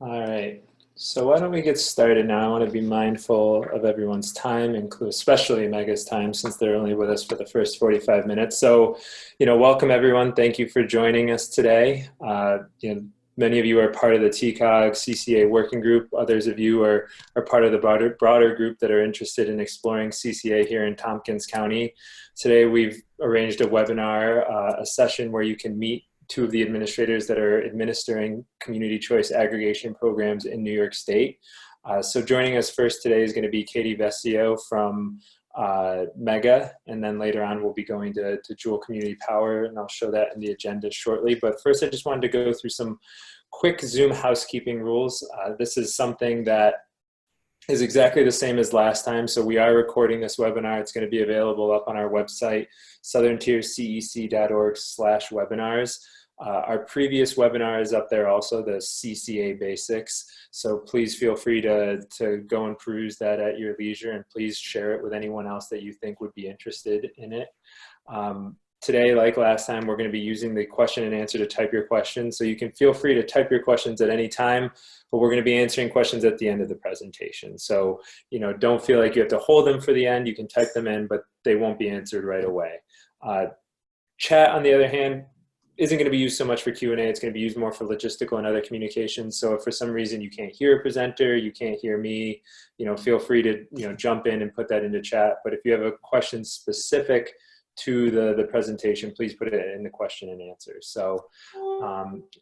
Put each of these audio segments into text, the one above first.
All right. So why don't we get started now? I want to be mindful of everyone's time, especially Mega's time, since they're only with us for the first 45 minutes. So, welcome everyone. Thank you for joining us today. Many of you are part of the TCOG CCA working group. Others of you are part of the broader group that are interested in exploring CCA here in Tompkins County. Today we've arranged a webinar, a session where you can meet two of the administrators that are administering community choice aggregation programs in New York State. So joining us first today is going to be Katie Vestio from MEGA, and then later on we'll be going to Joule Community Power, and I'll show that in the agenda shortly. But first I just wanted to go through some quick Zoom housekeeping rules. This is something that is exactly the same as last time. So we are recording this webinar. It's going to be available up on our website, southerntiercec.org/webinars. Our previous webinar is up there also, the CCA basics. So please feel free to go and peruse that at your leisure, and please share it with anyone else that you think would be interested in it. Today, like last time, we're going to be using the question and answer to type your questions. So you can feel free to type your questions at any time, but we're going to be answering questions at the end of the presentation. So, don't feel like you have to hold them for the end. You can type them in, but they won't be answered right away. Chat, on the other hand, isn't going to be used so much for Q&A. It's going to be used more for logistical and other communications. So if for some reason you can't hear a presenter, you can't hear me, feel free to jump in and put that into chat. But if you have a question specific to the presentation, please put it in the question and answer. So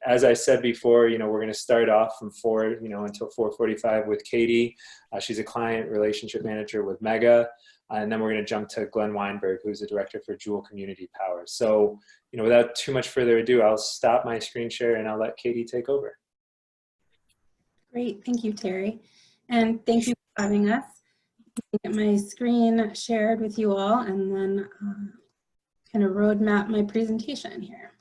as I said before, we're going to start off from 4 until 4:45 with Katie. She's a client relationship manager with MEGA. And then we're going to jump to Glenn Weinberg, who's the director for Joule Community Power. So, without too much further ado, I'll stop my screen share and I'll let Katie take over. Great, thank you, Terry. And thank you for having us. Get my screen shared with you all and then kind of roadmap my presentation here.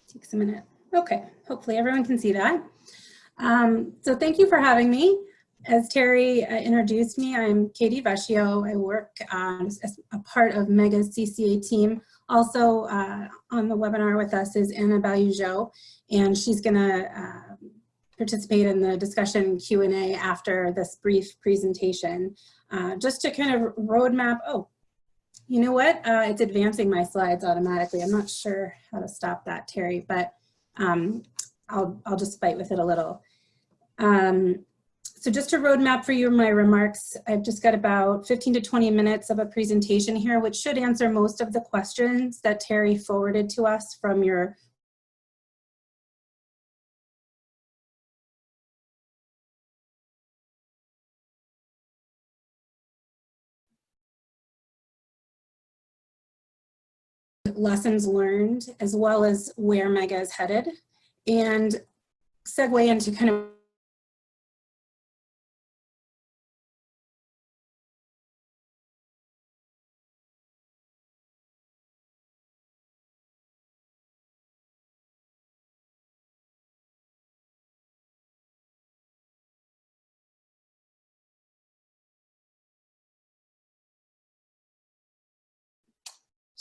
Takes a minute. Okay, hopefully everyone can see that. So thank you for having me. As Terry introduced me, I'm Katie Vestio. I work as a part of MEGA's CCA team. Also on the webinar with us is Annabelle Joules, and she's going to participate in the discussion Q&A after this brief presentation. Just to kind of roadmap, oh, you know what? It's advancing my slides automatically. I'm not sure how to stop that, Terry, but I'll just fight with it a little. So just to roadmap for you my remarks, I've just got about 15 to 20 minutes of a presentation here, which should answer most of the questions that Terry forwarded to us from your lessons learned, as well as where MEGA is headed, and segue into kind of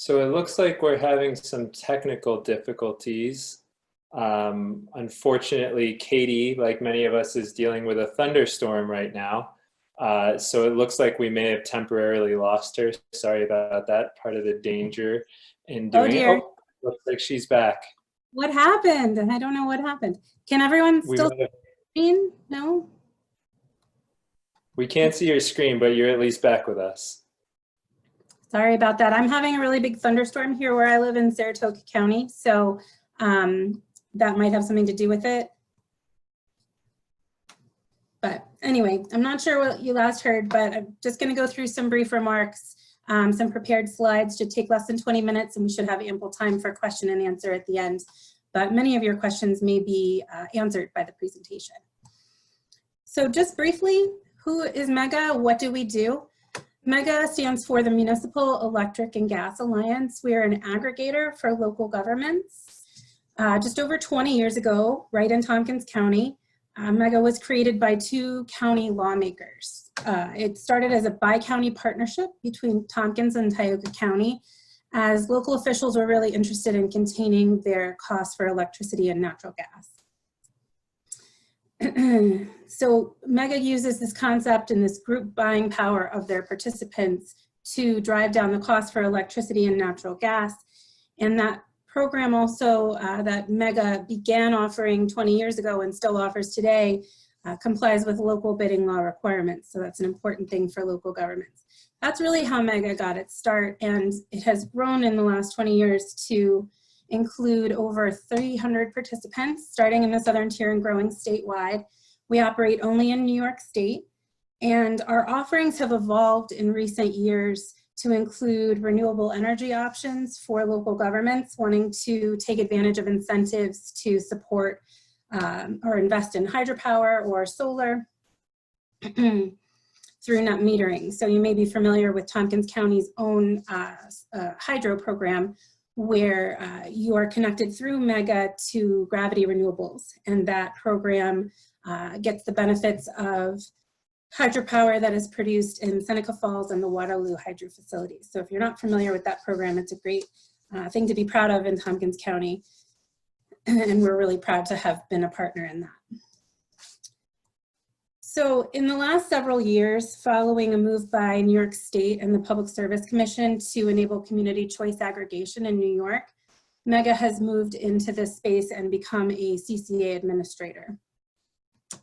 So it looks like we're having some technical difficulties. Unfortunately, Katie, like many of us, is dealing with a thunderstorm right now. So it looks like we may have temporarily lost her. Sorry about that. Part of the danger in doing it. Oh, looks like she's back. What happened? I don't know what happened. Can everyone still see? No? We can't see your screen, but you're at least back with us. Sorry about that. I'm having a really big thunderstorm here where I live in Saratoga County, so that might have something to do with it. But anyway, I'm not sure what you last heard, but I'm just going to go through some brief remarks, some prepared slides. Should take less than 20 minutes, and we should have ample time for question and answer at the end. But many of your questions may be answered by the presentation. So just briefly, who is MEGA? What do we do? MEGA stands for the Municipal Electric and Gas Alliance. We are an aggregator for local governments. Just over 20 years ago, right in Tompkins County, MEGA was created by 2 county lawmakers. It started as a bi-county partnership between Tompkins and Tioga County, as local officials were really interested in containing their costs for electricity and natural gas. So MEGA uses this concept and this group buying power of their participants to drive down the cost for electricity and natural gas. And that program also that MEGA began offering 20 years ago and still offers today complies with local bidding law requirements. So that's an important thing for local governments. That's really how MEGA got its start, and it has grown in the last 20 years to include over 300 participants, starting in the Southern Tier and growing statewide. We operate only in New York State, and our offerings have evolved in recent years to include renewable energy options for local governments wanting to take advantage of incentives to support or invest in hydropower or solar through net metering. So you may be familiar with Tompkins County's own hydro program, where you are connected through MEGA to gravity renewables. And that program gets the benefits of hydropower that is produced in Seneca Falls and the Waterloo hydro facilities. So if you're not familiar with that program, it's a great thing to be proud of in Tompkins County. And we're really proud to have been a partner in that. So in the last several years, following a move by New York State and the Public Service Commission to enable community choice aggregation in New York, MEGA has moved into this space and become a CCA administrator.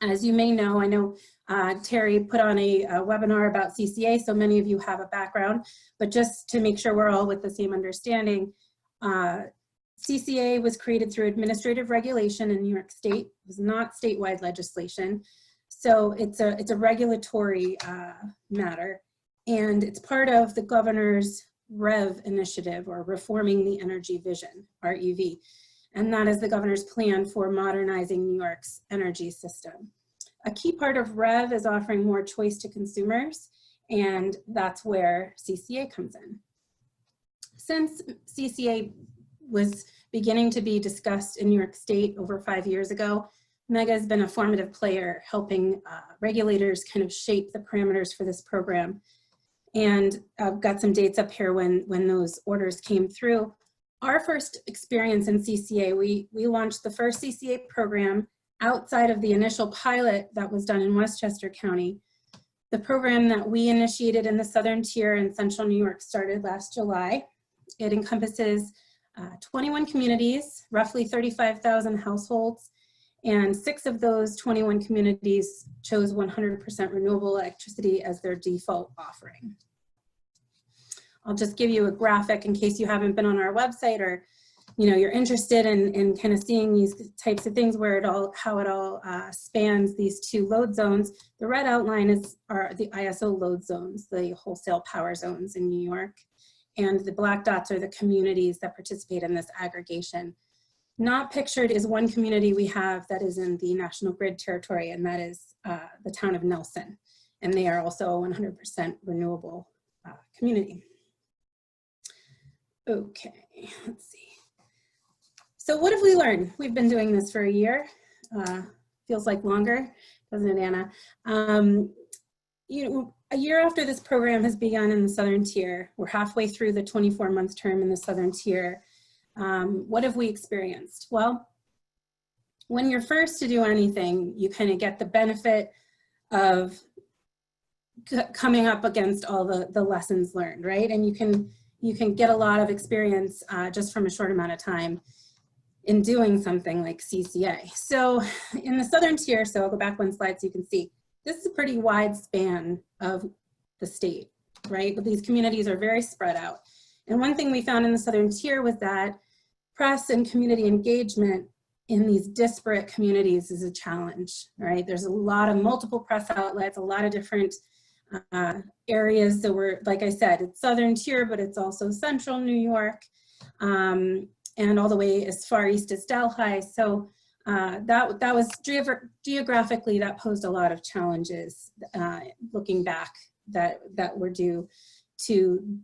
As you may know, I know Terry put on a webinar about CCA, so many of you have a background, but just to make sure we're all with the same understanding, CCA was created through administrative regulation in New York State. It was not statewide legislation. So it's a regulatory matter, and it's part of the governor's REV initiative, or Reforming the Energy Vision, REV. And that is the governor's plan for modernizing New York's energy system. A key part of REV is offering more choice to consumers, and that's where CCA comes in. Since CCA was beginning to be discussed in New York State over 5 years ago, MEGA has been a formative player helping regulators kind of shape the parameters for this program. And I've got some dates up here when those orders came through. Our first experience in CCA, we launched the first CCA program outside of the initial pilot that was done in Westchester County. The program that we initiated in the Southern Tier in Central New York started last July. It encompasses 21 communities, roughly 35,000 households, and 6 of those 21 communities chose 100% renewable electricity as their default offering. I'll just give you a graphic in case you haven't been on our website, or you're interested in kind of seeing these types of things where how it all spans these 2 load zones. The red outline are the ISO load zones, the wholesale power zones in New York, and the black dots are the communities that participate in this aggregation. Not pictured is one community we have that is in the National Grid territory, and that is the town of Nelson. And they are also a 100% renewable community. Okay, let's see. So what have we learned? We've been doing this for a year. Feels like longer, doesn't it, Anna? A year after this program has begun in the Southern Tier, we're halfway through the 24-month term in the Southern Tier. What have we experienced? Well, when you're first to do anything, you kind of get the benefit of coming up against all the lessons learned, right? And you can get a lot of experience just from a short amount of time in doing something like CCA. So in the Southern Tier, so I'll go back 1 slide so you can see, this is a pretty wide span of the state, right? But these communities are very spread out. And one thing we found in the Southern Tier was that press and community engagement in these disparate communities is a challenge, right? There's a lot of multiple press outlets, a lot of different areas. So we're, like I said, it's Southern Tier, but it's also Central New York, and all the way as far east as Delhi. So that was geographically, that posed a lot of challenges looking back that were due to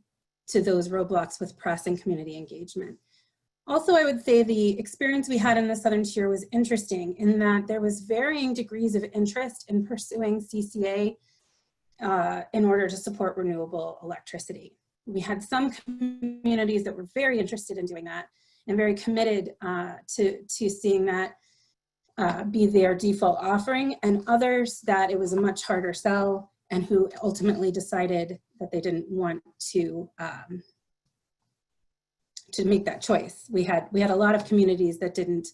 those roadblocks with press and community engagement. Also, I would say the experience we had in the Southern Tier was interesting in that there was varying degrees of interest in pursuing CCA in order to support renewable electricity. We had some communities that were very interested in doing that and very committed to seeing that be their default offering, and others that it was a much harder sell and who ultimately decided that they didn't want to make that choice. We had a lot of communities that didn't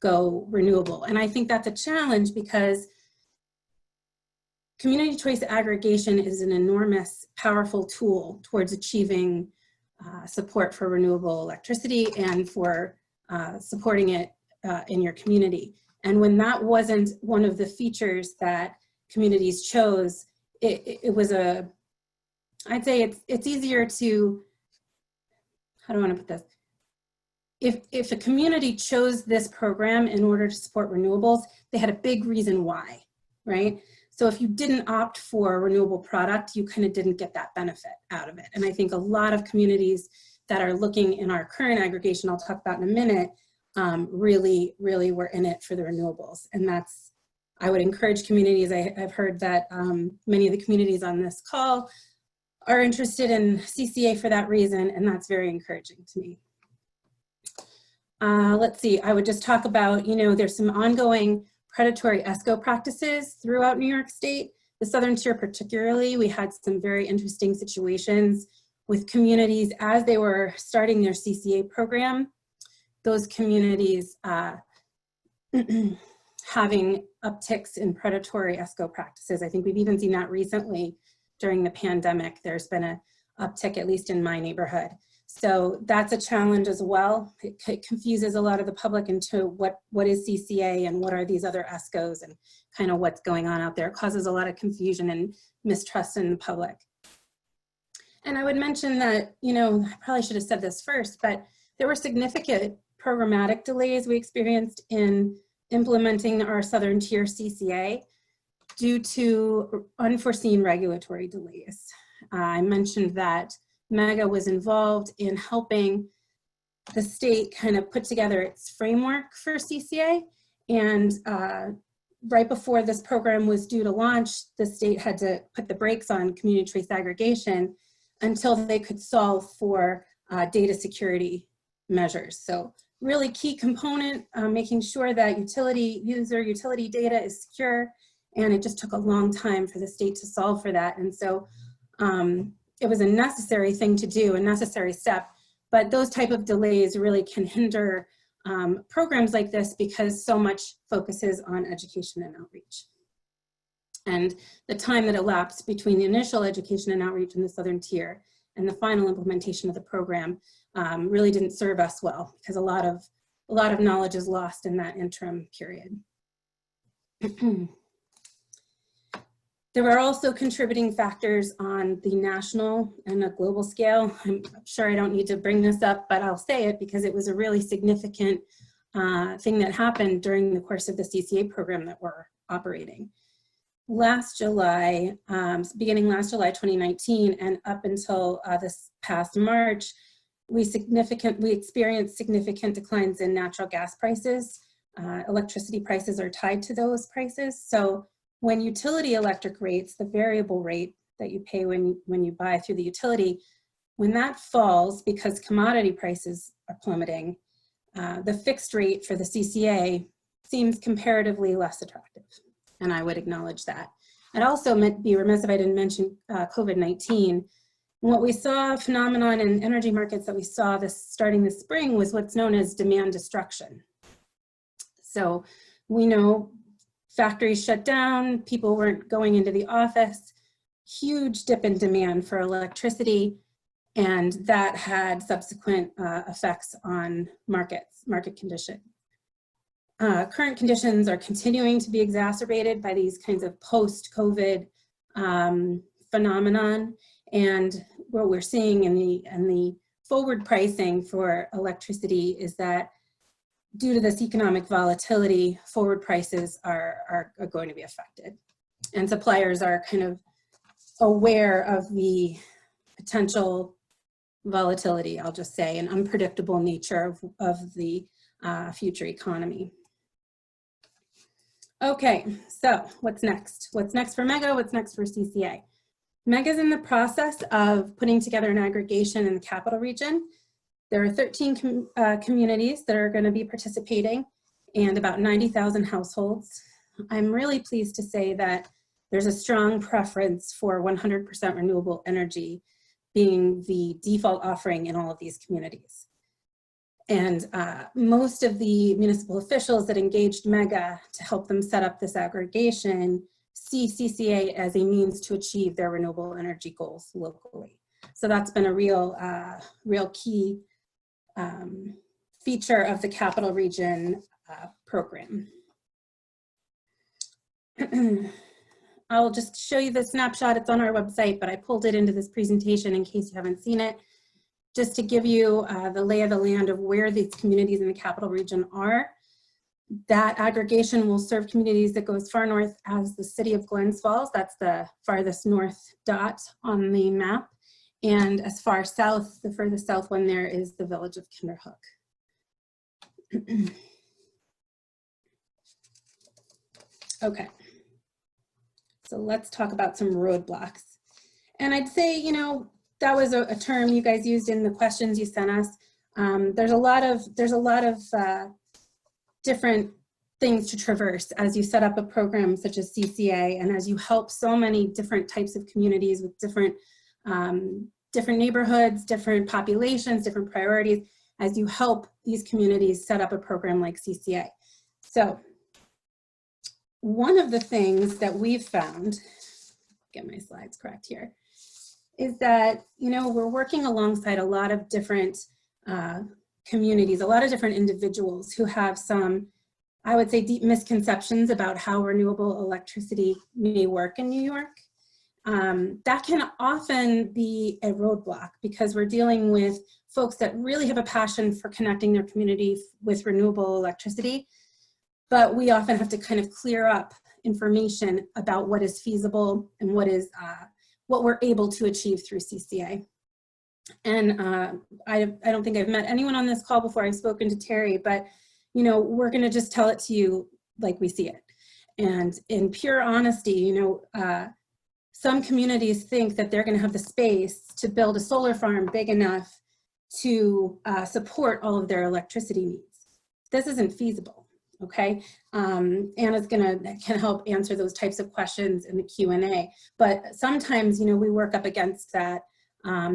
go renewable, and I think that's a challenge because community choice aggregation is an enormous, powerful tool towards achieving support for renewable electricity and for supporting it in your community. And when that wasn't one of the features that communities chose, it was I'd say it's easier to, how do I want to put this? If a community chose this program in order to support renewables, they had a big reason why, right? So if you didn't opt for a renewable product, you kind of didn't get that benefit out of it. And I think a lot of communities that are looking in our current aggregation, I'll talk about in a minute, really were in it for the renewables. And that's, I would encourage communities, I've heard that many of the communities on this call are interested in CCA for that reason, and that's very encouraging to me. Let's see, I would just talk about, there's some ongoing predatory ESCO practices throughout New York State. The Southern Tier particularly, we had some very interesting situations with communities as they were starting their CCA program. Those communities having upticks in predatory ESCO practices. I think we've even seen that recently during the pandemic. There's been an uptick, at least in my neighborhood. So that's a challenge as well. It confuses a lot of the public into what is CCA and what are these other ESCOs and kind of what's going on out there. It causes a lot of confusion and mistrust in the public. And I would mention that, I probably should have said this first, but there were significant programmatic delays we experienced in implementing our Southern Tier CCA due to unforeseen regulatory delays. I mentioned that MEGA was involved in helping the state kind of put together its framework for CCA, and right before this program was due to launch, the state had to put the brakes on community choice aggregation until they could solve for data security measures. So really key component, making sure that utility data is secure, and it just took a long time for the state to solve for that. And so it was a necessary thing to do, a necessary step, but those type of delays really can hinder programs like this because so much focuses on education and outreach. And the time that elapsed between the initial education and outreach in the Southern Tier and the final implementation of the program really didn't serve us well, because a lot of knowledge is lost in that interim period. There were also contributing factors on the national and a global scale. I'm sure I don't need to bring this up, but I'll say it because it was a really significant thing that happened during the course of the CCA program that we're operating. Last July, beginning last July 2019 and up until this past March, we experienced significant declines in natural gas prices. Electricity prices are tied to those prices. So when utility electric rates, the variable rate that you pay when you buy through the utility, when that falls because commodity prices are plummeting, the fixed rate for the CCA seems comparatively less attractive, and I would acknowledge that. I'd also be remiss if I didn't mention COVID-19. What we saw, phenomenon in energy markets that we saw starting this spring was what's known as demand destruction. So we know factories shut down, people weren't going into the office, huge dip in demand for electricity, and that had subsequent effects on market conditions. Current conditions are continuing to be exacerbated by these kinds of post-COVID phenomenon, and what we're seeing in the forward pricing for electricity is that due to this economic volatility, forward prices are going to be affected. And suppliers are kind of aware of the potential volatility, I'll just say, and unpredictable nature of the future economy. Okay, so what's next? What's next for MEGA? What's next for CCA? MEGA's in the process of putting together an aggregation in the capital region. There are 13 communities that are going to be participating and about 90,000 households. I'm really pleased to say that there's a strong preference for 100% renewable energy being the default offering in all of these communities. And most of the municipal officials that engaged MEGA to help them set up this aggregation see CCA as a means to achieve their renewable energy goals locally. So that's been a real key feature of the capital region program. I'll just show you the snapshot. It's on our website, but I pulled it into this presentation in case you haven't seen it, just to give you the lay of the land of where these communities in the capital region are. That aggregation will serve communities that go as far north as the city of Glens Falls. That's the farthest north dot on the map. And as far south, the furthest south one there is the village of Kinderhook. Okay, so let's talk about some roadblocks. And I'd say, you know, that was a term you guys used in the questions you sent us. There's a lot of different things to traverse as you set up a program such as CCA, and as you help so many different types of communities with different neighborhoods, different populations, different priorities, as you help these communities set up a program like CCA. So one of the things that we've found, get my slides correct here, is that, you know, we're working alongside a lot of different communities, a lot of different individuals who have some, I would say, deep misconceptions about how renewable electricity may work in New York. That can often be a roadblock because we're dealing with folks that really have a passion for connecting their community with renewable electricity, but we often have to kind of clear up information about what is feasible and what is what we're able to achieve through CCA. And I don't think I've met anyone on this call before. I've spoken to Terry, but you know, we're going to just tell it to you like we see it. And in pure honesty, you know, some communities think that they're going to have the space to build a solar farm big enough to support all of their electricity needs. This isn't feasible, okay? Anna's can help answer those types of questions in the Q&A. But sometimes, you know, we work up against that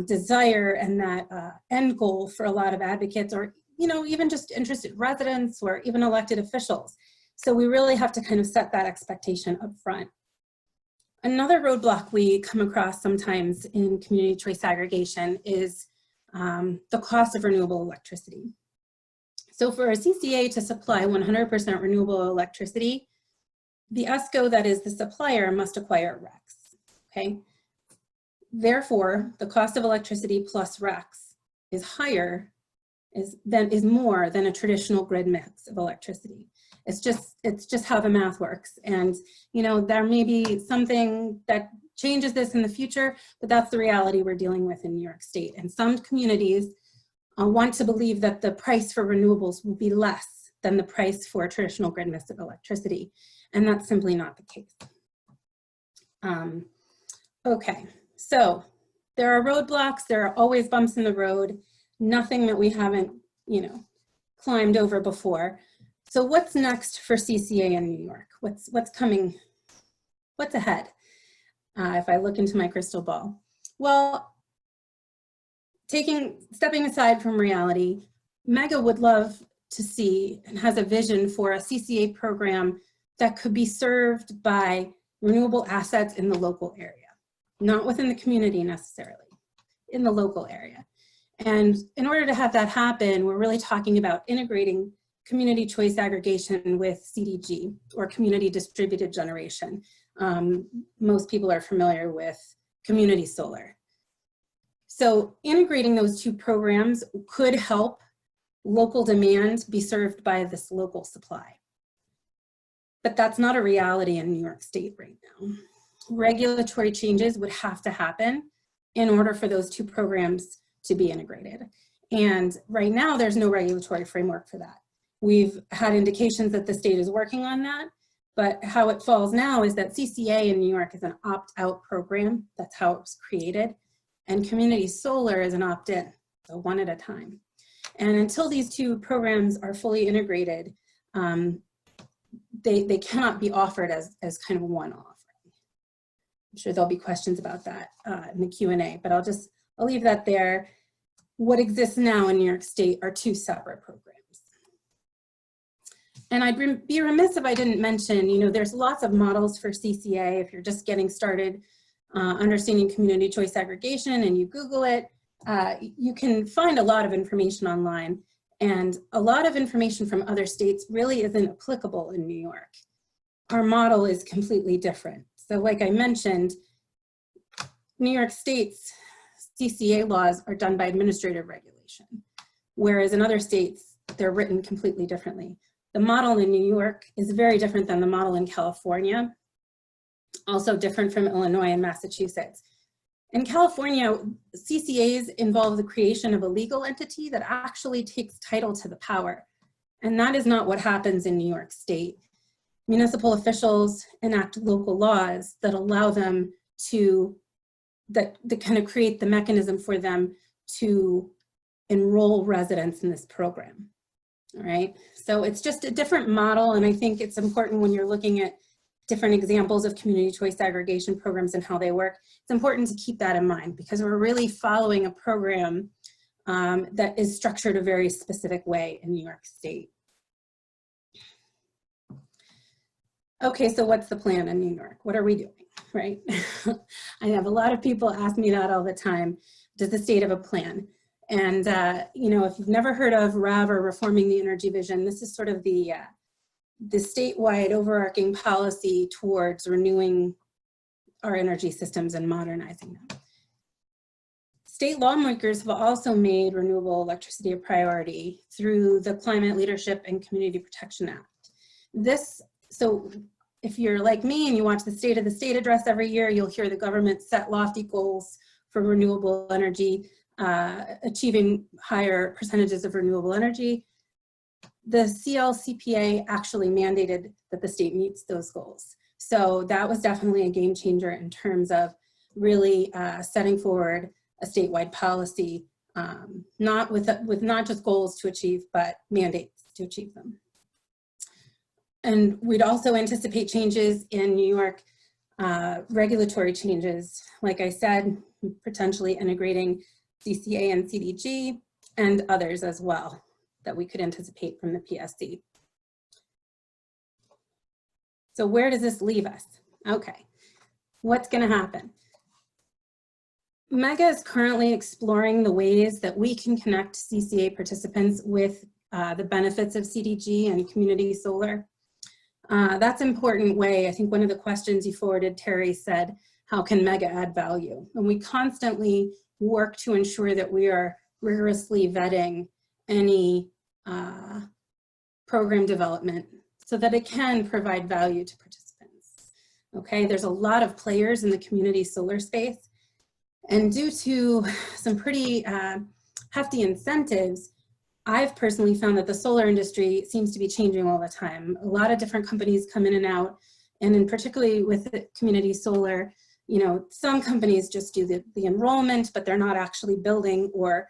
desire and that end goal for a lot of advocates, or, you know, even just interested residents or even elected officials. So we really have to kind of set that expectation up front. Another roadblock we come across sometimes in community choice aggregation is the cost of renewable electricity. So for a CCA to supply 100% renewable electricity, the ESCO, that is the supplier, must acquire RECs, okay? Therefore, the cost of electricity plus RECs is more than a traditional grid mix of electricity. It's just how the math works. And, you know, there may be something that changes this in the future, but that's the reality we're dealing with in New York State. And some communities want to believe that the price for renewables will be less than the price for a traditional grid mix of electricity. And that's simply not the case. Okay, so there are roadblocks, there are always bumps in the road, nothing that we haven't, you know, climbed over before. So what's next for CCA in New York? What's coming? What's ahead? If I look into my crystal ball. Well, stepping aside from reality, MEGA would love to see and has a vision for a CCA program that could be served by renewable assets in the local area, not within the community necessarily, in the local area. And in order to have that happen, we're really talking about integrating community choice aggregation with CDG, or community distributed generation. Most people are familiar with community solar. So integrating those two programs could help local demand be served by this local supply. But that's not a reality in New York State right now. Regulatory changes would have to happen in order for those two programs to be integrated. And right now there's no regulatory framework for that. We've had indications that the state is working on that, But how it falls now is that CCA in New York is an opt-out program. That's how it was created. And community solar is an opt-in, so one at a time. And until these two programs are fully integrated, they cannot be offered as kind of one offering. I'm sure there'll be questions about that in the Q&A, but I'll leave that there. What exists now in New York State are two separate programs. And I'd be remiss if I didn't mention, you know, there's lots of models for CCA. If you're just getting started understanding community choice aggregation and you Google it, you can find a lot of information online. And a lot of information from other states really isn't applicable in New York. Our model is completely different. So like I mentioned, New York State's CCA laws are done by administrative regulation, whereas in other states, they're written completely differently. The model in New York is very different than the model in California, also different from Illinois and Massachusetts. In California, CCAs involve the creation of a legal entity that actually takes title to the power. And that is not what happens in New York State. Municipal officials enact local laws that allow them to, that kind of create the mechanism for them to enroll residents in this program. All right, so it's just a different model, and I think it's important when you're looking at different examples of community choice aggregation programs and how they work. It's important to keep that in mind because we're really following a program that is structured a very specific way in New York State. Okay, so what's the plan in New York? What are we doing, right? I have a lot of people ask me that all the time. Does the state have a plan? And, you know, if you've never heard of RAV, or Reforming the Energy Vision, this is sort of the statewide overarching policy towards renewing our energy systems and modernizing them. State lawmakers have also made renewable electricity a priority through the Climate Leadership and Community Protection Act. So if you're like me and you watch the State of the State address every year, you'll hear the government set lofty goals for renewable energy, achieving higher percentages of renewable energy. The CLCPA actually mandated that the state meets those goals. So that was definitely a game changer in terms of really setting forward a statewide policy, not with not just goals to achieve, but mandates to achieve them. And we'd also anticipate changes in New York, regulatory changes, like I said, potentially integrating CCA and CDG and others as well that we could anticipate from the PSC. So where does this leave us? Okay, what's going to happen? MEGA is currently exploring the ways that we can connect CCA participants with the benefits of CDG and community solar. That's an important way. I think one of the questions you forwarded, Terry, said, how can MEGA add value? And we constantly work to ensure that we are rigorously vetting any program development so that it can provide value to participants. Okay, there's a lot of players in the community solar space, and due to some pretty hefty incentives, I've personally found that the solar industry seems to be changing all the time. A lot of different companies come in and out, and in particularly with community solar, you know, some companies just do the enrollment, but they're not actually building or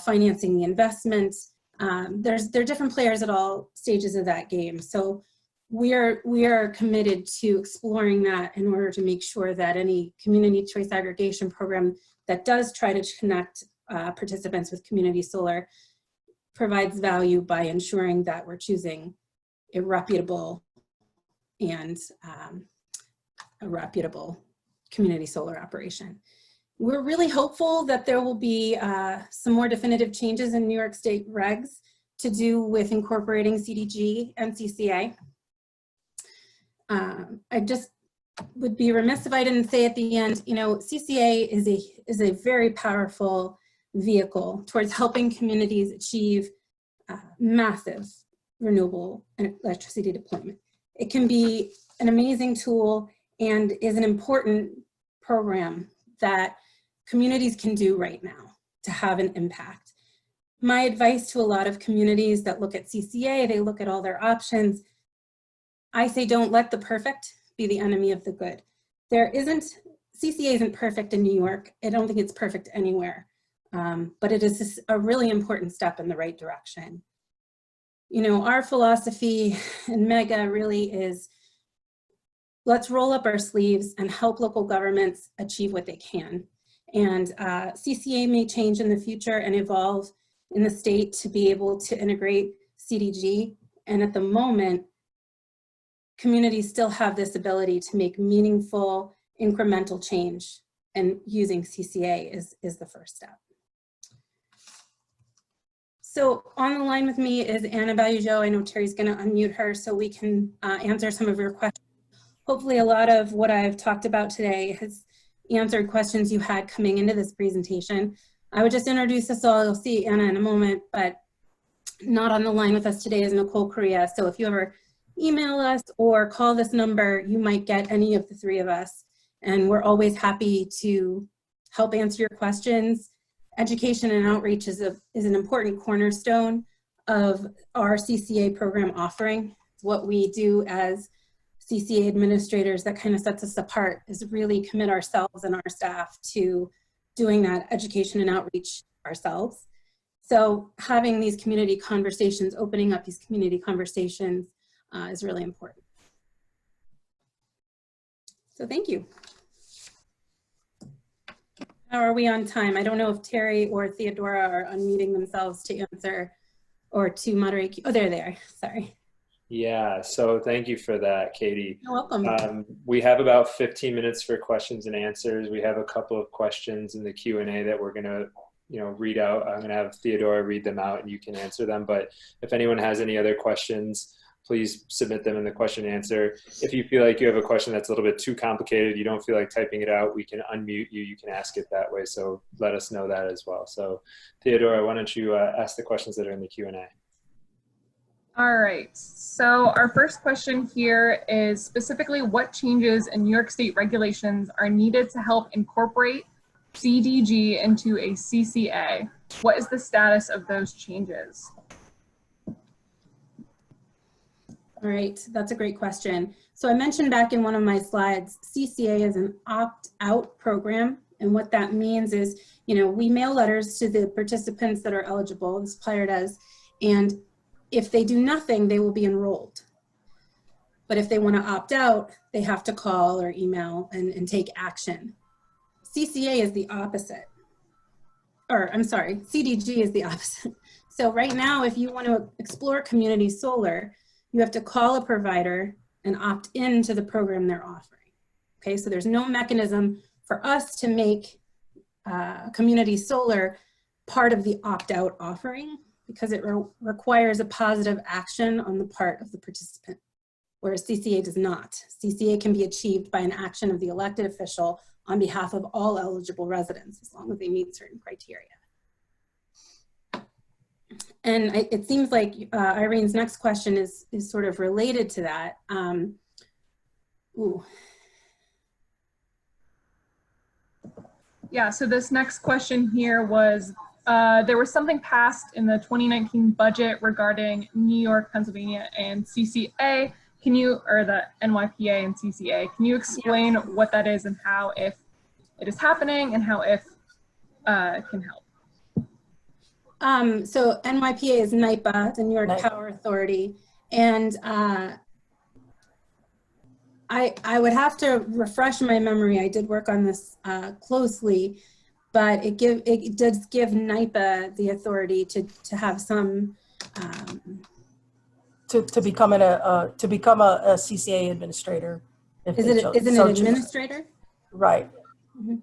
financing the investments. There are different players at all stages of that game. So we are committed to exploring that in order to make sure that any community choice aggregation program that does try to connect participants with community solar provides value by ensuring that we're choosing a reputable and a reputable community solar operation. We're really hopeful that there will be some more definitive changes in New York State regs to do with incorporating CDG and CCA. I just would be remiss if I didn't say at the end, you know, CCA is a very powerful vehicle towards helping communities achieve massive renewable electricity deployment. It can be an amazing tool and is an important program that communities can do right now to have an impact. My advice to a lot of communities that look at CCA, they look at all their options, I say don't let the perfect be the enemy of the good. CCA isn't perfect in New York. I don't think it's perfect anywhere, but it is a really important step in the right direction. You know, our philosophy in MEGA really is, let's roll up our sleeves and help local governments achieve what they can. And CCA may change in the future and evolve in the state to be able to integrate CDG. And at the moment, communities still have this ability to make meaningful, incremental change, and using CCA is the first step. So on the line with me is Anna Bailligeau. I know Terry's going to unmute her so we can answer some of your questions. Hopefully a lot of what I've talked about today has answered questions you had coming into this presentation. I would just introduce us all. You'll see Anna in a moment, but not on the line with us today is Nicole Correa. So if you ever email us or call this number, you might get any of the three of us. And we're always happy to help answer your questions. Education and outreach is an important cornerstone of our CCA program offering. What we do as CCA administrators that kind of sets us apart is really commit ourselves and our staff to doing that education and outreach ourselves. So having these community conversations, opening up these community conversations is really important. So thank you. How are we on time? I don't know if Terry or Theodora are unmuting themselves to answer or to moderate. Oh, they're there. Sorry. Yeah, so thank you for that, Katie. You're welcome. We have about 15 minutes for questions and answers. We have a couple of questions in the Q&A that we're going to read out. I'm going to have Theodora read them out and you can answer them. But if anyone has any other questions, please submit them in the question and answer. If you feel like you have a question that's a little bit too complicated, you don't feel like typing it out, we can unmute you. You can ask it that way. So let us know that as well. So Theodora, why don't you ask the questions that are in the Q&A? All right. So our first question here is specifically what changes in New York State regulations are needed to help incorporate CDG into a CCA? What is the status of those changes? All right, that's a great question. So I mentioned back in one of my slides, CCA is an opt-out program. And what that means is, we mail letters to the participants that are eligible, the supplier does, and if they do nothing, they will be enrolled. But if they want to opt out, they have to call or email and take action. CCA is the opposite. Or I'm sorry, CDG is the opposite. So right now, if you want to explore community solar, you have to call a provider and opt into the program they're offering. Okay, so there's no mechanism for us to make community solar part of the opt-out offering because it requires a positive action on the part of the participant, whereas CCA does not. CCA can be achieved by an action of the elected official on behalf of all eligible residents, as long as they meet certain criteria. And it seems like Irene's next question is sort of related to that. Yeah, so this next question here was, there was something passed in the 2019 budget regarding New York, Pennsylvania, and CCA. Can you, or the NYPA and CCA, can you explain what that is and how, if it is happening, and how if can help? So NYPA is NYPA, the New York Power Authority, and I would have to refresh my memory. I did work on this closely, but it does give NYPA the authority to have some to become a CCA administrator. Isn't it an administrator? Right. Mm-hmm.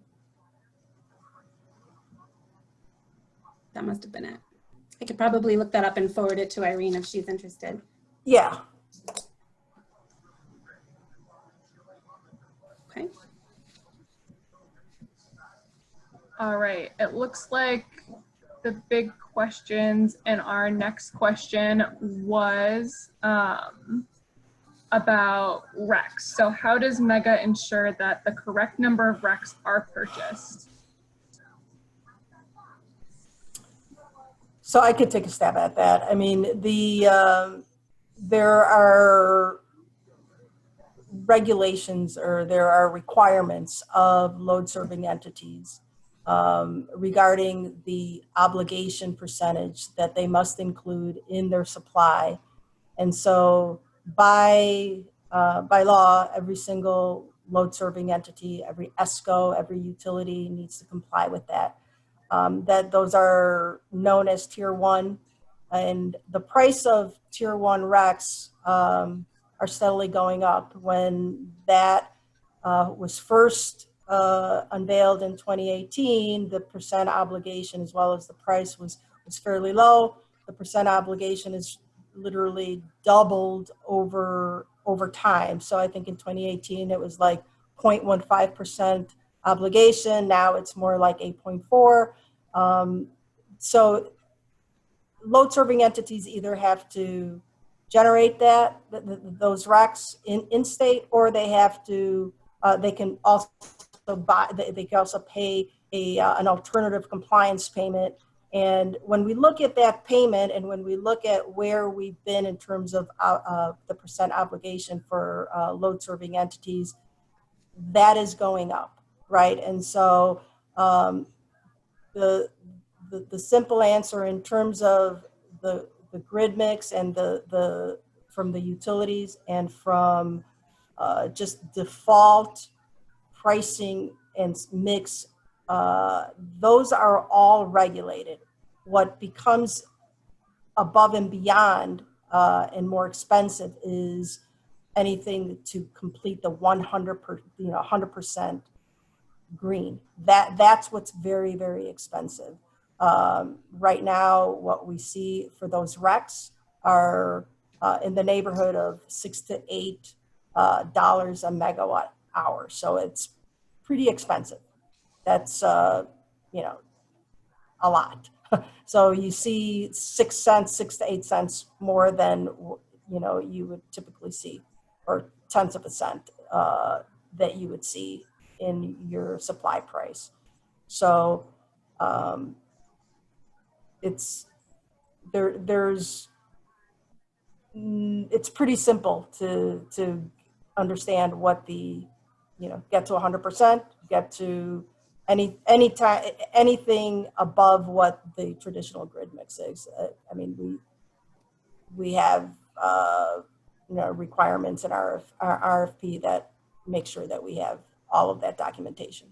That must have been it. I could probably look that up and forward it to Irene if she's interested. Yeah. Okay. All right, it looks like the big questions in our next question was about RECs. So how does MEGA ensure that the correct number of RECs are purchased? So I could take a stab at that. I mean, there are regulations, or there are requirements of load serving entities regarding the obligation percentage that they must include in their supply. And so by law, every single load serving entity, every ESCO, every utility needs to comply with that. That those are known as tier 1, and the price of tier 1 RECs are steadily going up. When that was first unveiled in 2018, the percent obligation as well as the price was fairly low. The percent obligation is literally doubled over time. So I think in 2018 it was like 0.15% obligation. Now it's more like 8.4. So load serving entities either have to generate those RECs in state, or they have to they can also pay an alternative compliance payment. And when we look at that payment, and when we look at where we've been in terms of the percent obligation for load serving entities, that is going up, right? And so the simple answer in terms of the grid mix and the from the utilities and from just default pricing and mix, those are all regulated. What becomes above and beyond and more expensive is anything to complete the 100% green. That's what's very, very expensive. Right now, what we see for those RECs are in the neighborhood of $6 to $8 a megawatt hour. So it's pretty expensive. That's a lot. So you see 6 to 8 cents more than you would typically see, or tenths of a cent that you would see in your supply price. So it's pretty simple to understand what get to 100%, get to anything above what the traditional grid mix is. I mean, we have requirements in our RFP that make sure that we have all of that documentation.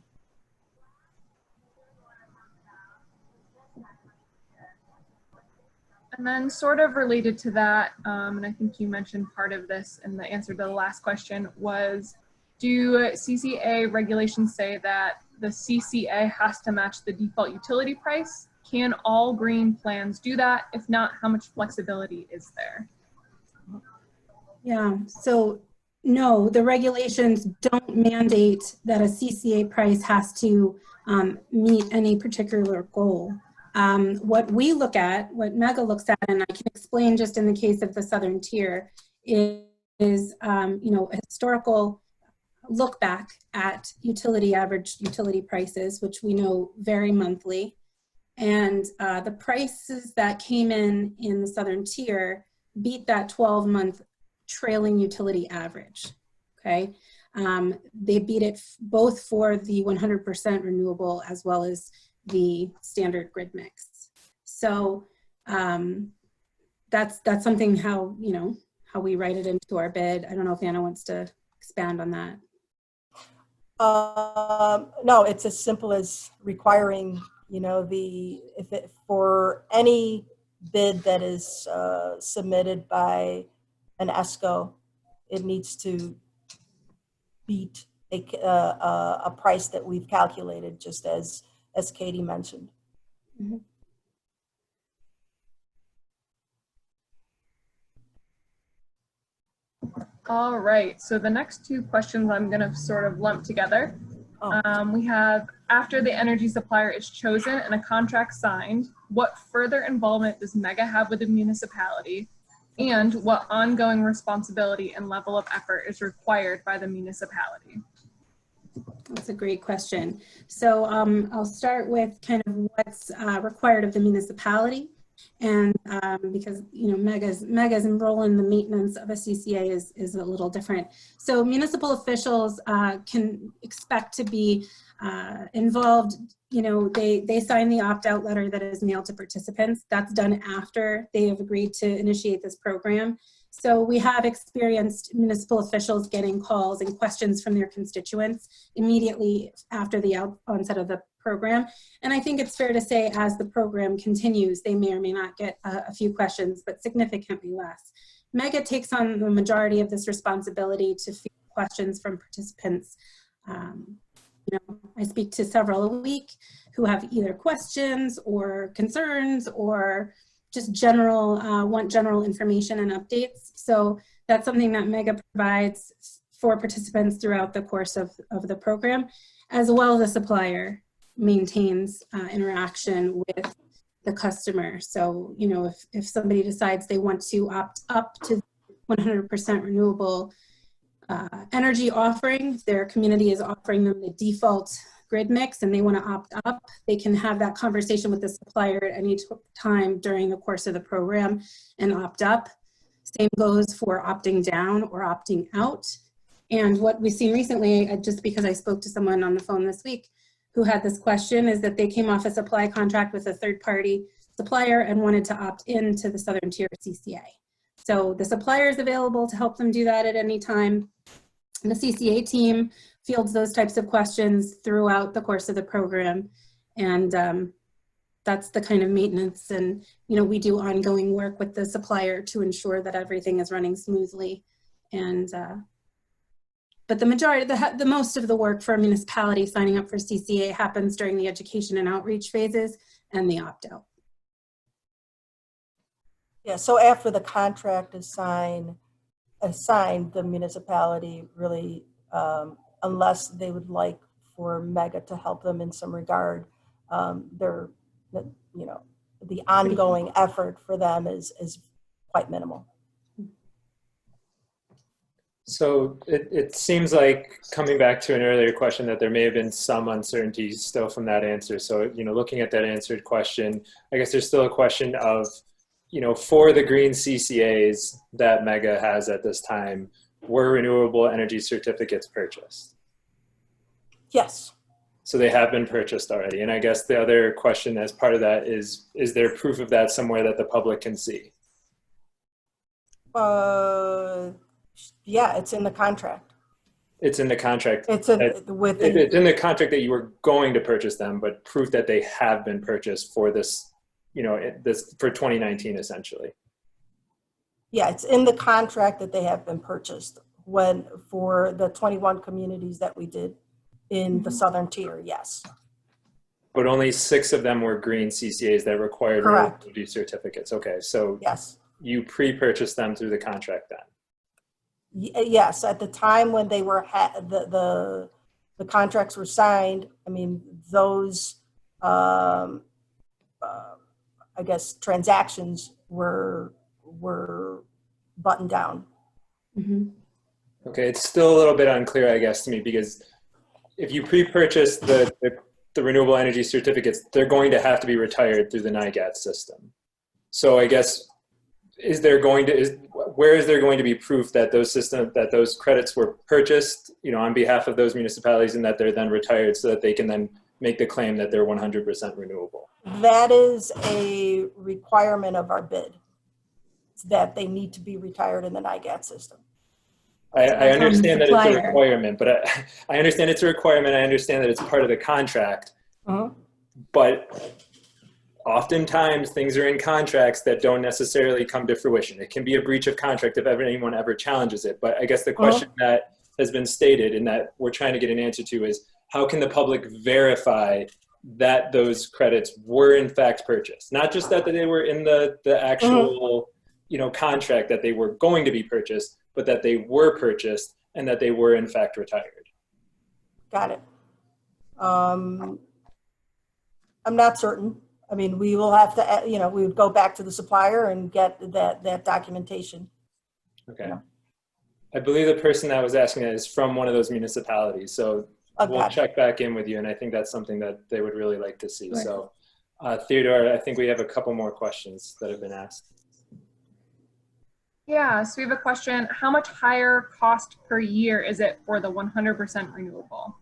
And then sort of related to that, and I think you mentioned part of this in the answer to the last question, was do CCA regulations say that the CCA has to match the default utility price? Can all green plans do that? If not, how much flexibility is there? Yeah, so no, the regulations don't mandate that a CCA price has to meet any particular goal. What we look at, what MEGA looks at, and I can explain just in the case of the Southern Tier, is a historical look back at average utility prices, which we know vary monthly. And the prices that came in the Southern Tier beat that 12-month trailing utility average, okay? They beat it both for the 100% renewable as well as the standard grid mix. So that's something how we write it into our bid. I don't know if Anna wants to expand on that. No, it's as simple as requiring, for any bid that is submitted by an ESCO, it needs to beat a price that we've calculated, just as Katie mentioned. Mm-hmm. All right, so the next two questions I'm going to sort of lump together. We have, after the energy supplier is chosen and a contract signed, what further involvement does MEGA have with the municipality? And what ongoing responsibility and level of effort is required by the municipality? That's a great question. So I'll start with kind of what's required of the municipality. And because, you know, MEGA's role in the maintenance of a CCA is a little different. So municipal officials can expect to be involved. You know, they sign the opt-out letter that is mailed to participants. That's done after they have agreed to initiate this program. So we have experienced municipal officials getting calls and questions from their constituents immediately after the onset of the program. And I think it's fair to say as the program continues, they may or may not get a few questions, but significantly less. MEGA takes on the majority of this responsibility to field questions from participants. You know, I speak to several a week who have either questions or concerns or just general, want general information and updates. So that's something that MEGA provides for participants throughout the course of the program, as well as the supplier maintains interaction with the customer. So, you know, if somebody decides they want to opt up to 100% renewable energy offering, their community is offering them the default grid mix and they want to opt up, they can have that conversation with the supplier at any time during the course of the program and opt up. Same goes for opting down or opting out. And what we've seen recently, just because I spoke to someone on the phone this week who had this question, is that they came off a supply contract with a third-party supplier and wanted to opt into the Southern Tier CCA. So the supplier is available to help them do that at any time. The CCA team fields those types of questions throughout the course of the program. And that's the kind of maintenance. And, you know, we do ongoing work with the supplier to ensure that everything is running smoothly. And, but the majority, the most of the work for a municipality signing up for CCA happens during the education and outreach phases and the opt-out. Yeah, so after the contract is signed, the municipality really, unless they would like for MEGA to help them in some regard, you know, the ongoing effort for them is quite minimal. So it seems like, coming back to an earlier question, that there may have been some uncertainty still from that answer. So, you know, looking at that answered question, I guess there's still a question of, you know, for the green CCAs that MEGA has at this time, were renewable energy certificates purchased? Yes. So they have been purchased already. And I guess the other question as part of that is there proof of that somewhere that the public can see? Yeah, it's in the contract. It's in the contract. It's in the contract that you were going to purchase them, but proof that they have been purchased for this, you know, for 2019 essentially. Yeah, it's in the contract that they have been purchased for the 21 communities that we did in the Southern Tier, yes. But only 6 of them were green CCAs that required renewability certificates. Okay, so yes, you pre-purchased them through the contract then? Yes, at the time when they were the contracts were signed, I mean, those I guess transactions were buttoned down. Mm-hmm. Okay, it's still a little bit unclear, I guess, to me, because if you pre-purchase the renewable energy certificates, they're going to have to be retired through the NIGAT system. So I guess, where is there going to be proof that those credits were purchased, you know, on behalf of those municipalities, and that they're then retired so that they can then make the claim that they're 100% renewable? That is a requirement of our bid, that they need to be retired in the NIGAT system. I understand that it's a requirement, but I understand it's a requirement. I understand that it's part of the contract, but oftentimes things are in contracts that don't necessarily come to fruition. It can be a breach of contract if anyone ever challenges it. But I guess the question that has been stated and that we're trying to get an answer to is, how can the public verify that those credits were in fact purchased? Not just that they were in the actual, you know, contract that they were going to be purchased, but that they were purchased and that they were in fact retired. Got it. I'm not certain. I mean, we will have to, you know, we would go back to the supplier and get that documentation. Okay. Yeah. I believe the person that was asking that is from one of those municipalities. So we'll check back in with you. And I think that's something that they would really like to see. Right. So Theodore, I think we have a couple more questions that have been asked. Yeah, so we have a question. How much higher cost per year is it for the 100% renewable?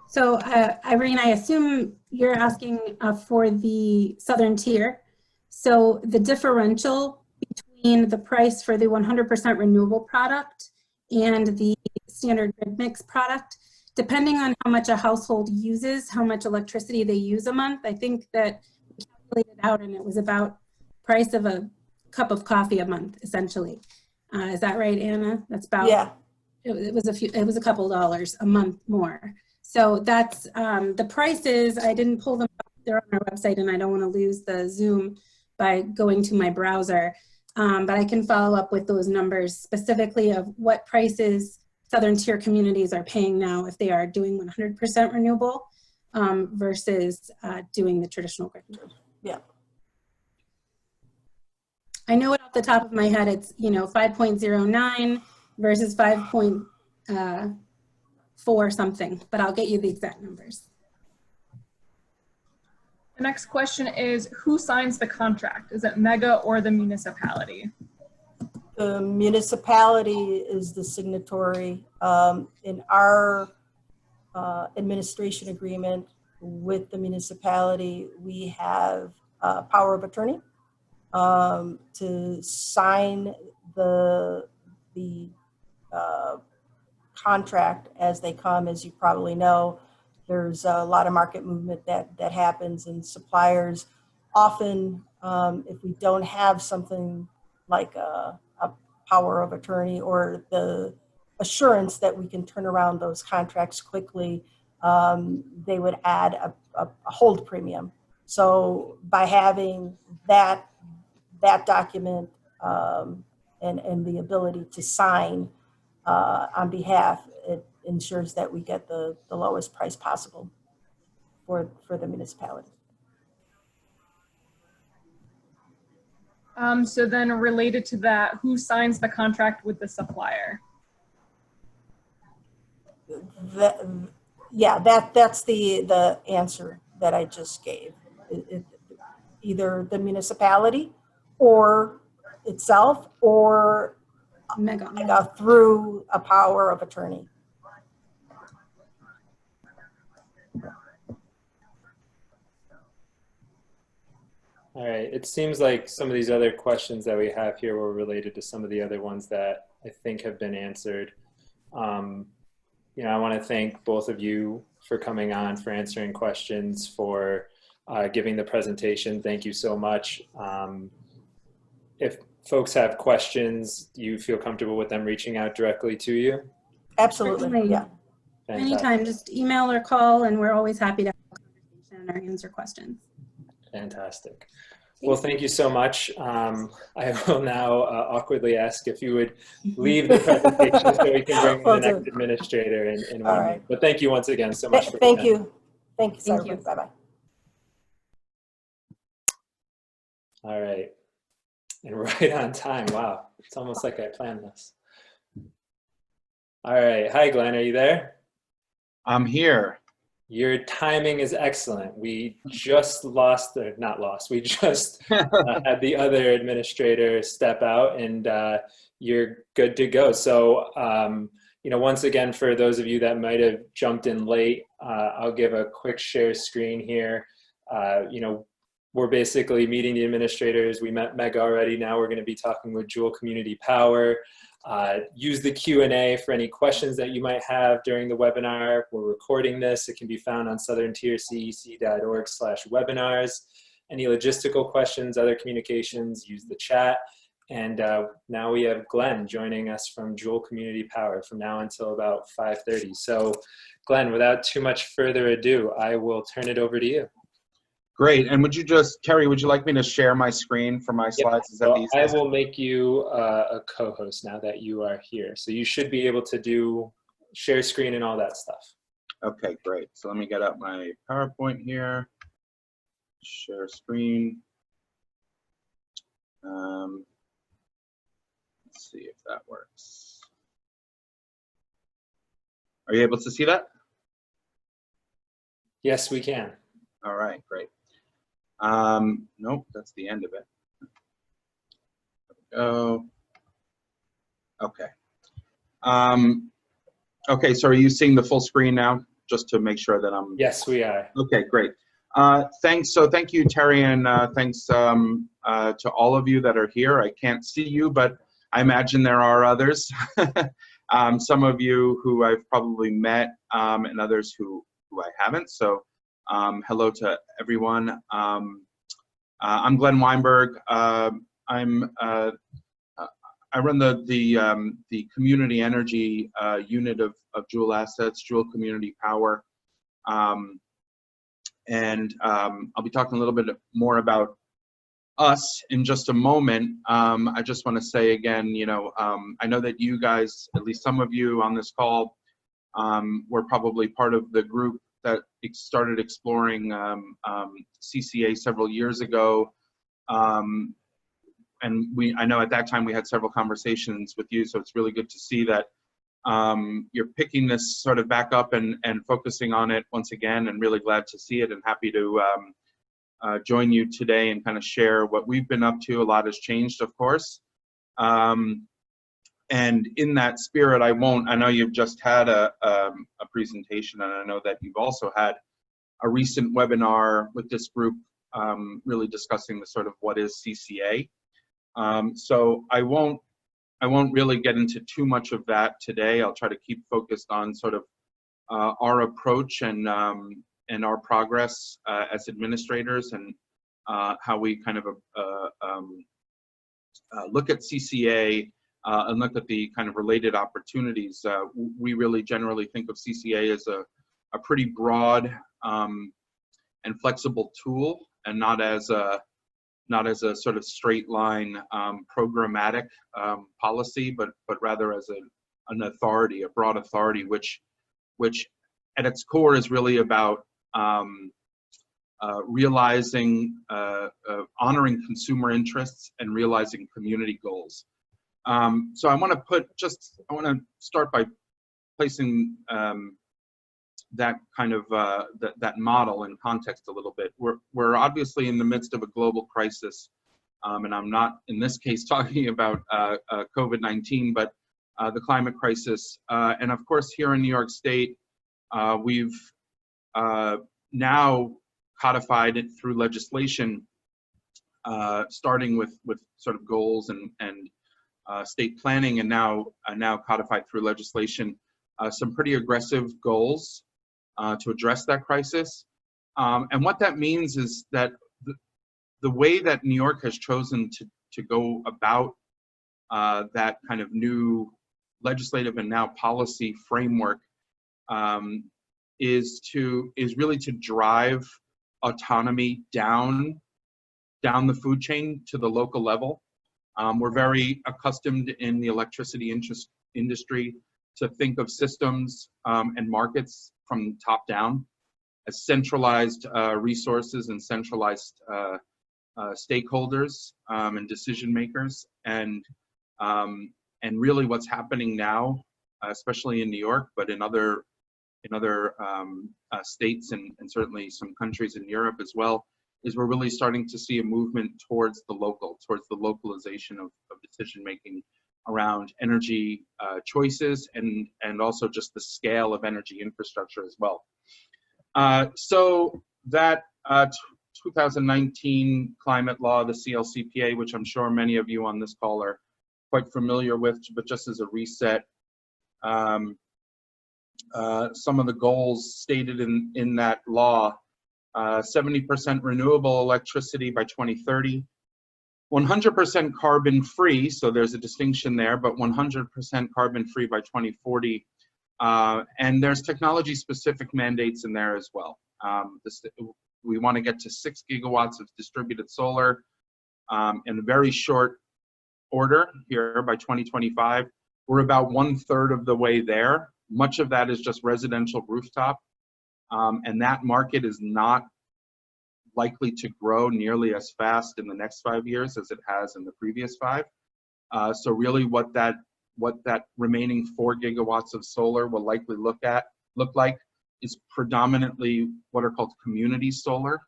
So Irene, I assume you're asking for the Southern tier. So the differential between the price for the 100% renewable product and the standard grid mix product, depending on how much a household uses, how much electricity they use a month, I think that we calculated out and it was about price of a cup of coffee a month, essentially. Is that right, Anna? That's about, Yeah. It was a couple dollars a month more. So that's the prices. I didn't pull them up. They're on our website and I don't want to lose the Zoom by going to my browser. But I can follow up with those numbers specifically of what prices Southern tier communities are paying now if they are doing 100% renewable versus doing the traditional grid. Yeah. I know it off the top of my head, it's 5.09 versus 5.4 something, but I'll get you the exact numbers. The next question is, who signs the contract? Is it MEGA or the municipality? The municipality is the signatory. In our administration agreement with the municipality, we have power of attorney to sign the contract as they come. As you probably know, there's a lot of market movement that happens, and suppliers often, if we don't have something like a power of attorney or the assurance that we can turn around those contracts quickly, they would add a hold premium. So by having that document and the ability to sign on behalf, it ensures that we get the lowest price possible for the municipality. So then related to that, who signs the contract with the supplier? That's the answer that I just gave. Either the municipality or itself or MEGA. through a power of attorney. All right, it seems like some of these other questions that we have here were related to some of the other ones that I think have been answered. I want to thank both of you for coming on, for answering questions, for giving the presentation. Thank you so much. If folks have questions, do you feel comfortable with them reaching out directly to you? Absolutely, Certainly. yeah. Fantastic. Anytime, just email or call, and we're always happy to have a conversation or answer questions. Fantastic. Well, thank you so much. I will now awkwardly ask if you would leave the presentation so we can bring the next administrator in 1 minute. But thank you once again so much for Thank you. Thank you, sir. Thank you. Bye-bye. All right. And right on time. Wow. It's almost like I planned this. All right. Hi, Glenn. Are you there? I'm here. Your timing is excellent. We just lost, or not lost, we just had the other administrator step out, and you're good to go. So, once again, for those of you that might have jumped in late, I'll give a quick share screen here. We're basically meeting the administrators. We met Meg already. Now we're going to be talking with Joule Community Power. Use the Q&A for any questions that you might have during the webinar. We're recording this. It can be found on southerntiercec.org/webinars. Any logistical questions, other communications, use the chat. And now we have Glenn joining us from Joule Community Power from now until about 5:30. So Glenn, without too much further ado, I will turn it over to you. Great. And Kerry, would you like me to share my screen for my slides? Is that Well, the easiest? I will make you a co-host now that you are here. So you should be able to do share screen and all that stuff. Okay, great. So let me get up my PowerPoint here. Share screen. Let's see if that works. Are you able to see that? Yes, we can. All right, great. Nope, that's the end of it. Oh, okay. Okay, so are you seeing the full screen now? Just to make sure that I'm... Yes, we are. Okay, great. Thanks. So thank you, Terry, and thanks to all of you that are here. I can't see you, but I imagine there are others. Some of you who I've probably met, and others who I haven't. So hello to everyone. I'm Glenn Weinberg. I run the community energy unit of Joule Assets, Joule Community Power. And I'll be talking a little bit more about us in just a moment. I just want to say again, you know, I know that you guys, at least some of you on this call, were probably part of the group that started exploring CCA several years ago. And I know at that time we had several conversations with you, so it's really good to see that you're picking this sort of back up and focusing on it once again, and really glad to see it and happy to join you today and kind of share what we've been up to. A lot has changed, of course. And in that spirit, I know you've just had a presentation, and I know that you've also had a recent webinar with this group really discussing the sort of what is CCA. So I won't really get into too much of that today. I'll try to keep focused on sort of our approach and our progress as administrators, and how we kind of look at CCA and look at the kind of related opportunities. We really generally think of CCA as a pretty broad and flexible tool, and not as a sort of straight line programmatic policy, but rather as an authority, a broad authority, which at its core is really about realizing, honoring consumer interests and realizing community goals. So I want to start by placing that kind of that model in context a little bit. We're obviously in the midst of a global crisis, and I'm not in this case talking about COVID-19, but the climate crisis. And of course, here in New York State, we've now codified it through legislation, starting with sort of goals and state planning, and now codified through legislation, some pretty aggressive goals to address that crisis. And what that means is that the way that New York has chosen to go about that kind of new legislative and now policy framework is really to drive autonomy down the food chain to the local level. We're very accustomed in the electricity industry to think of systems and markets from top down as centralized resources and centralized stakeholders and decision makers. And really what's happening now, especially in New York, but in other states and certainly some countries in Europe as well, is we're really starting to see a movement towards the localization of decision making around energy choices and also just the scale of energy infrastructure as well. So that 2019 climate law, the CLCPA, which I'm sure many of you on this call are quite familiar with, but just as a reset, some of the goals stated in that law: 70% renewable electricity by 2030, 100% carbon free, so there's a distinction there, but 100% carbon free by 2040. And there's technology specific mandates in there as well. We want to get to 6 gigawatts of distributed solar in a very short order here by 2025. We're about 1/3 of the way there. Much of that is just residential rooftop. And that market is not likely to grow nearly as fast in the next 5 years as it has in the previous 5. So really what that remaining 4 gigawatts of solar will likely look like is predominantly what are called community solar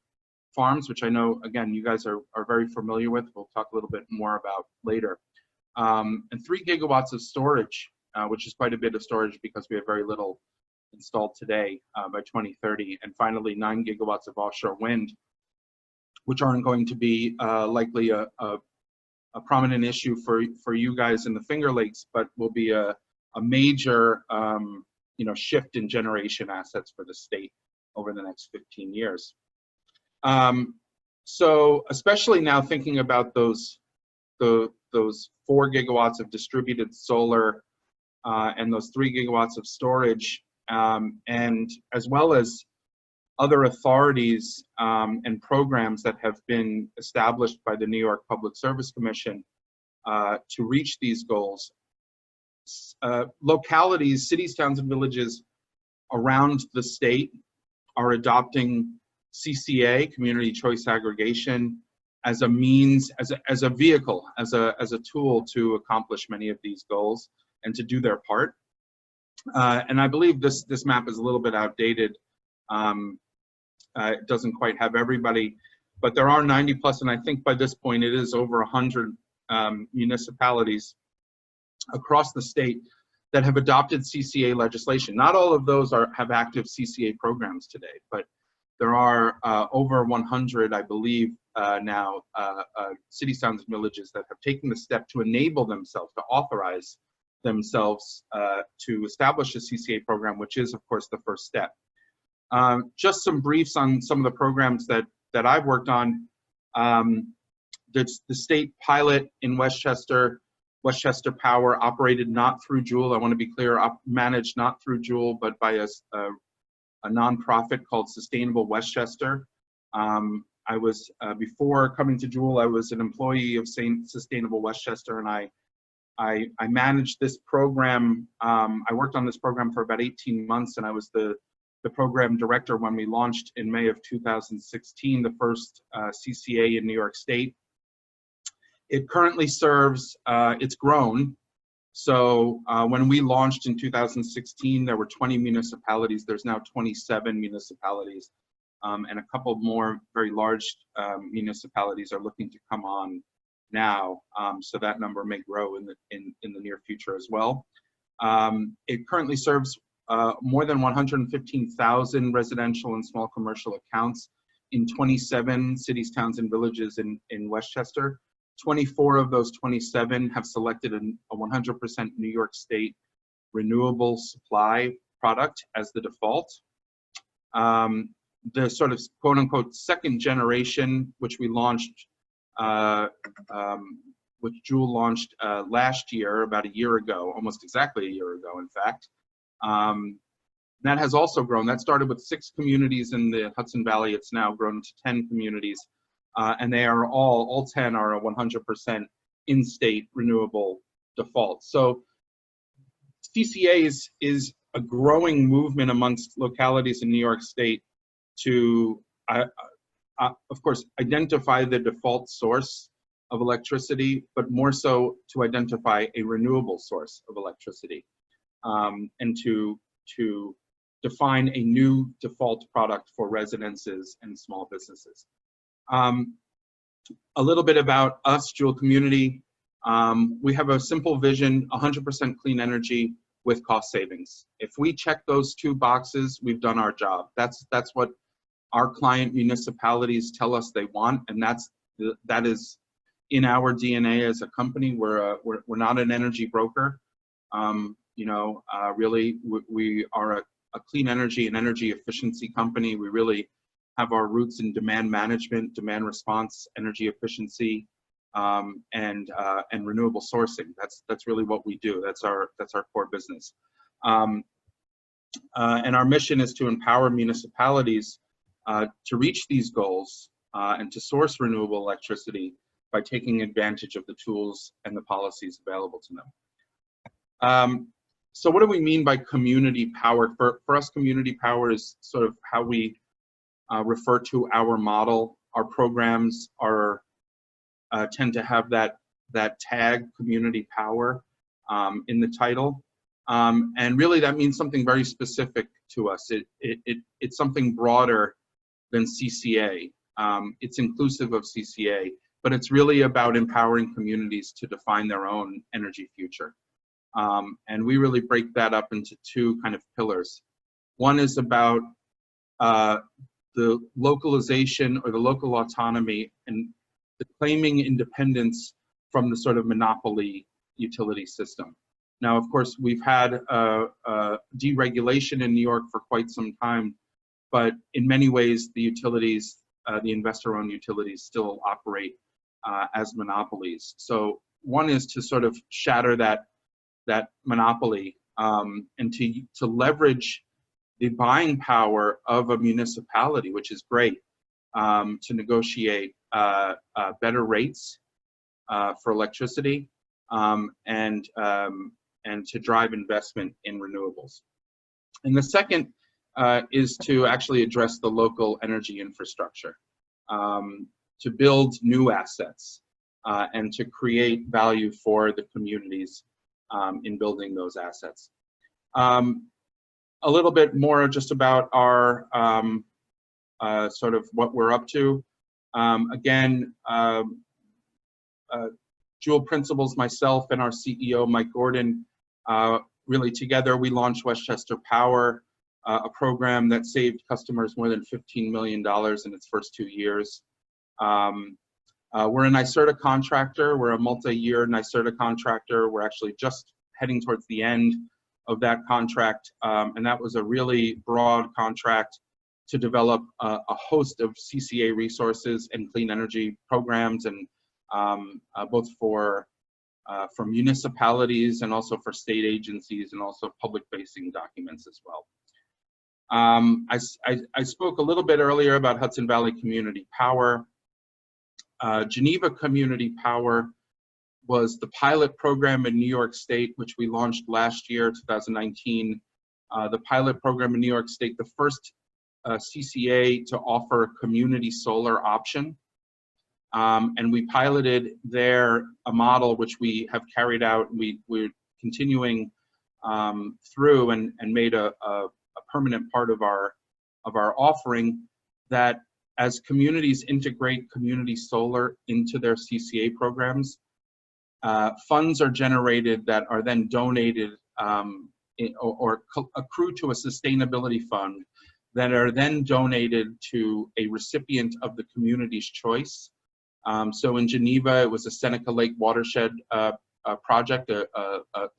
farms, which I know, again, you guys are very familiar with. We'll talk a little bit more about later. And 3 gigawatts of storage, which is quite a bit of storage because we have very little installed today by 2030. And finally, 9 gigawatts of offshore wind, which aren't going to be likely a prominent issue for you guys in the Finger Lakes, but will be a major shift in generation assets for the state over the next 15 years. So especially now thinking about those 4 gigawatts of distributed solar and those 3 gigawatts of storage, and as well as other authorities and programs that have been established by the New York Public Service Commission to reach these goals. Localities, cities, towns, and villages around the state are adopting CCA, community choice aggregation, as a means, as a vehicle, as a tool to accomplish many of these goals and to do their part. And I believe this map is a little bit outdated. It doesn't quite have everybody, but there are 90 plus, and I think by this point it is over 100 municipalities across the state that have adopted CCA legislation. Not all of those have active CCA programs today, but there are over 100, I believe, now cities, towns, and villages that have taken the step to enable themselves, to authorize themselves to establish a CCA program, which is, of course, the first step. Just some briefs on some of the programs that I've worked on. The state pilot in Westchester Power, operated not through Joule. I want to be clear, managed not through Joule, but by a nonprofit called Sustainable Westchester. I was, before coming to Joule, I was an employee of Sustainable Westchester, and I managed this program. I worked on this program for about 18 months, and I was the program director when we launched in May of 2016, the first CCA in New York State. It currently serves, it's grown. So when we launched in 2016, there were 20 municipalities. There's now 27 municipalities, and a couple more very large municipalities are looking to come on now. So that number may grow in the near future as well. It currently serves more than 115,000 residential and small commercial accounts in 27 cities, towns, and villages in Westchester. 24 of those 27 have selected a 100% New York State renewable supply product as the default. The sort of quote unquote second generation, which we launched, which Joule launched last year, about a year ago, almost exactly a year ago, in fact. That has also grown. That started with 6 communities in the Hudson Valley. It's now grown to 10 communities. And they are all 10 are a 100% in-state renewable default. So CCA is a growing movement amongst localities in New York State to, of course, identify the default source of electricity, but more so to identify a renewable source of electricity, and to define a new default product for residences and small businesses. A little bit about us, Joule Community. We have a simple vision, 100% clean energy with cost savings. If we check those 2 boxes, we've done our job. That's what our client municipalities tell us they want, and that is in our DNA as a company. We're not an energy broker. Really, we are a clean energy and energy efficiency company. We really have our roots in demand management, demand response, energy efficiency, and renewable sourcing. That's really what we do. That's our core business. And our mission is to empower municipalities to reach these goals and to source renewable electricity by taking advantage of the tools and the policies available to them. So what do we mean by community power? For us, community power is sort of how we refer to our model. Our programs tend to have that tag, community power, in the title. And really that means something very specific to us. It's something broader than CCA. It's inclusive of CCA, but it's really about empowering communities to define their own energy future. And we really break that up into two kind of pillars. One is about the localization or the local autonomy and the claiming independence from the sort of monopoly utility system. Now, of course, we've had deregulation in New York for quite some time, but in many ways, the utilities, the investor-owned utilities still operate as monopolies. So one is to sort of shatter that monopoly and to leverage the buying power of a municipality, which is great, to negotiate better rates for electricity and to drive investment in renewables. And the second is to actually address the local energy infrastructure, to build new assets and to create value for the communities in building those assets. A little bit more just about our sort of what we're up to. Again, Joule principals, myself and our CEO, Mike Gordon, really together we launched Westchester Power, a program that saved customers more than $15 million in its first 2 years. We're a NYSERDA contractor. We're a multi-year NYSERDA contractor. We're actually just heading towards the end of that contract, and that was a really broad contract to develop a host of CCA resources and clean energy programs, and both for municipalities and also for state agencies and also public-facing documents as well. I spoke a little bit earlier about Hudson Valley Community Power. Geneva Community Power was the pilot program in New York State, which we launched last year, 2019. The pilot program in New York State, the first CCA to offer a community solar option. And we piloted there a model which we have carried out. We're continuing through and made a permanent part of our offering, that as communities integrate community solar into their CCA programs, funds are generated that are then donated or accrue to a sustainability fund that are then donated to a recipient of the community's choice. So in Geneva, it was a Seneca Lake watershed project, a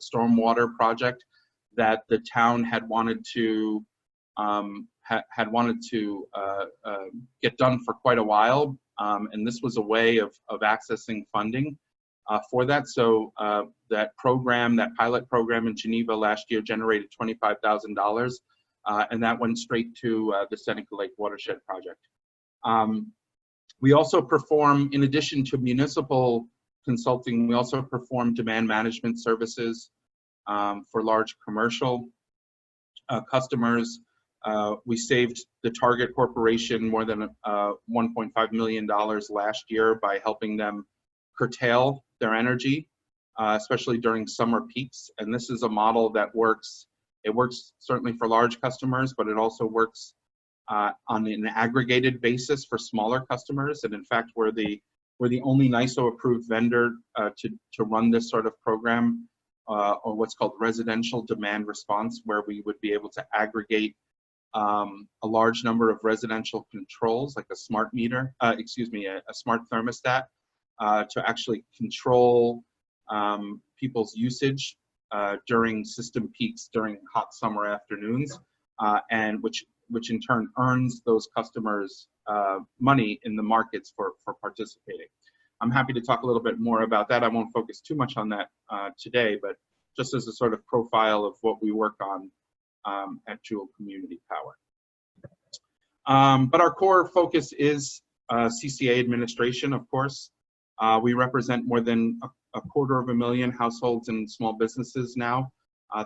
stormwater project that the town had wanted to get done for quite a while, and this was a way of accessing funding for that. So that pilot program in Geneva last year generated $25,000, and that went straight to the Seneca Lake watershed project. We also perform, in addition to municipal consulting, we also perform demand management services for large commercial customers. We saved the Target Corporation more than $1.5 million last year by helping them curtail their energy, especially during summer peaks. And this is a model that works. It works certainly for large customers, but it also works on an aggregated basis for smaller customers. And in fact, we're the only NYSO approved vendor to run this sort of program, or what's called residential demand response, where we would be able to aggregate a large number of residential controls, like a smart meter, a smart thermostat, to actually control people's usage during system peaks during hot summer afternoons, and which in turn earns those customers money in the markets for participating. I'm happy to talk a little bit more about that. I won't focus too much on that today, but just as a sort of profile of what we work on at Joule Community Power. But our core focus is CCA administration, of course. We represent more than 250,000 households and small businesses now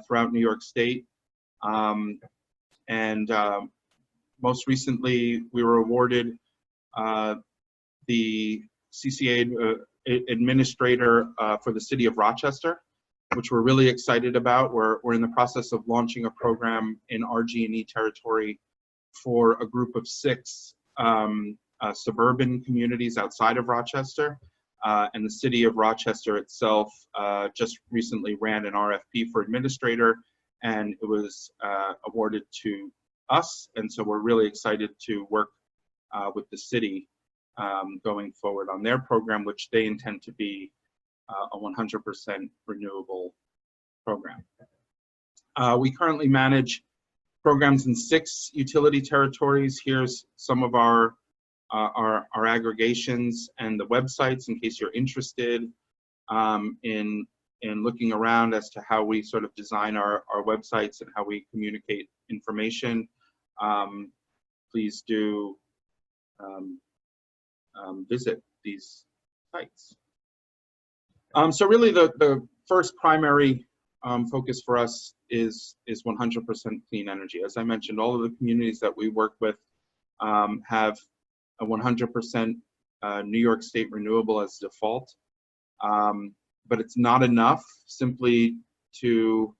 throughout New York State. And most recently, we were awarded the CCA administrator for the city of Rochester. which we're really excited about. We're in the process of launching a program in RG&E territory for a group of 6 suburban communities outside of Rochester. And the city of Rochester itself just recently ran an RFP for administrator, and it was awarded to us. And so we're really excited to work with the city going forward on their program, which they intend to be a 100% renewable program. We currently manage programs in 6 utility territories. Here's some of our aggregations and the websites in case you're interested in looking around as to how we sort of design our websites and how we communicate information. Please do visit these sites. So really the first primary focus for us is 100% clean energy. As I mentioned, all of the communities that we work with have a 100% New York State renewable as default. But it's not enough simply to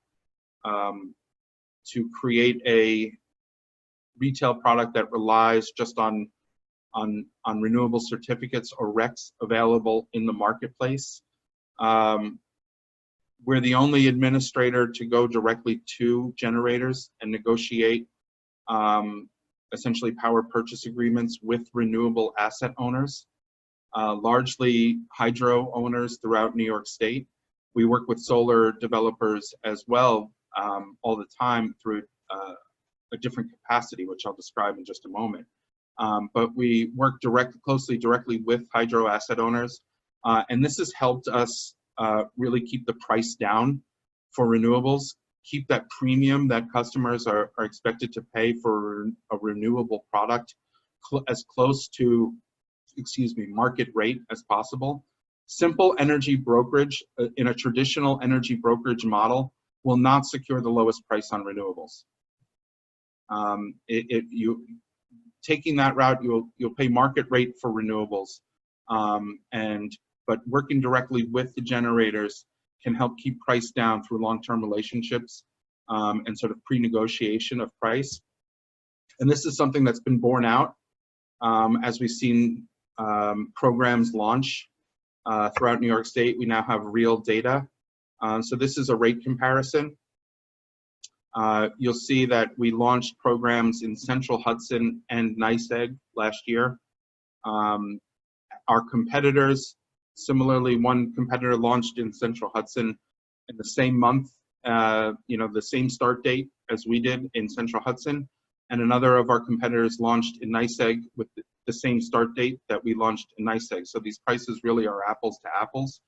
create a retail product that relies just on renewable certificates or RECs available in the marketplace. We're the only administrator to go directly to generators and negotiate essentially power purchase agreements with renewable asset owners, largely hydro owners throughout New York State. We work with solar developers as well all the time through a different capacity, which I'll describe in just a moment. But we work closely directly with hydro asset owners, and this has helped us really keep the price down for renewables, keep that premium that customers are expected to pay for a renewable product as close to, market rate as possible. Simple energy brokerage in a traditional energy brokerage model will not secure the lowest price on renewables. Taking that route, you'll pay market rate for renewables, but working directly with the generators can help keep price down through long-term relationships and sort of pre-negotiation of price. And this is something that's been borne out as we've seen programs launch throughout New York State. We now have real data. So this is a rate comparison. You'll see that we launched programs in Central Hudson and NYSEG last year. Our competitors, similarly, one competitor launched in Central Hudson in the same month, the same start date as we did in Central Hudson, and another of our competitors launched in NYSEG with the same start date that we launched in NYSEG. So these prices really are apples to apples.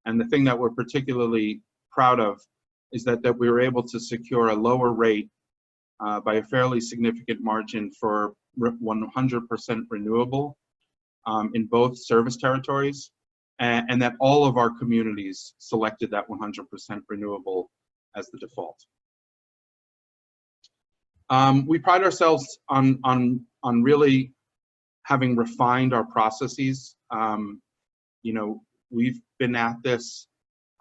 And the thing that we're particularly proud of is that we were able to secure a lower rate by a fairly significant margin for 100% renewable in both service territories, and that all of our communities selected that 100% renewable as the default. We pride ourselves on really having refined our processes. We've been at this.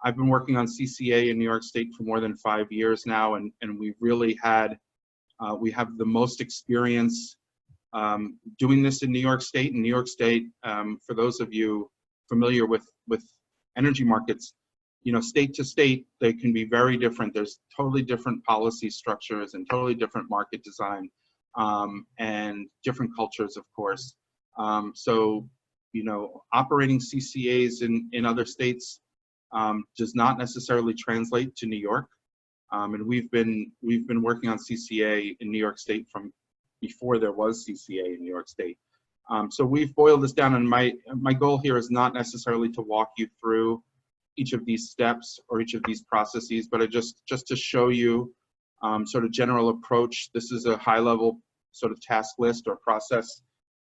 I've been working on CCA in New York State for more than 5 years now, and we've really we have the most experience doing this in New York State. In New York State, for those of you familiar with energy markets, state to state, they can be very different. There's totally different policy structures and totally different market design and different cultures, of course. So, operating CCAs in other states does not necessarily translate to New York. And we've been working on CCA in New York State from before there was CCA in New York State. So we've boiled this down, and my goal here is not necessarily to walk you through each of these steps or each of these processes, but just to show you sort of general approach. This is a high-level sort of task list or process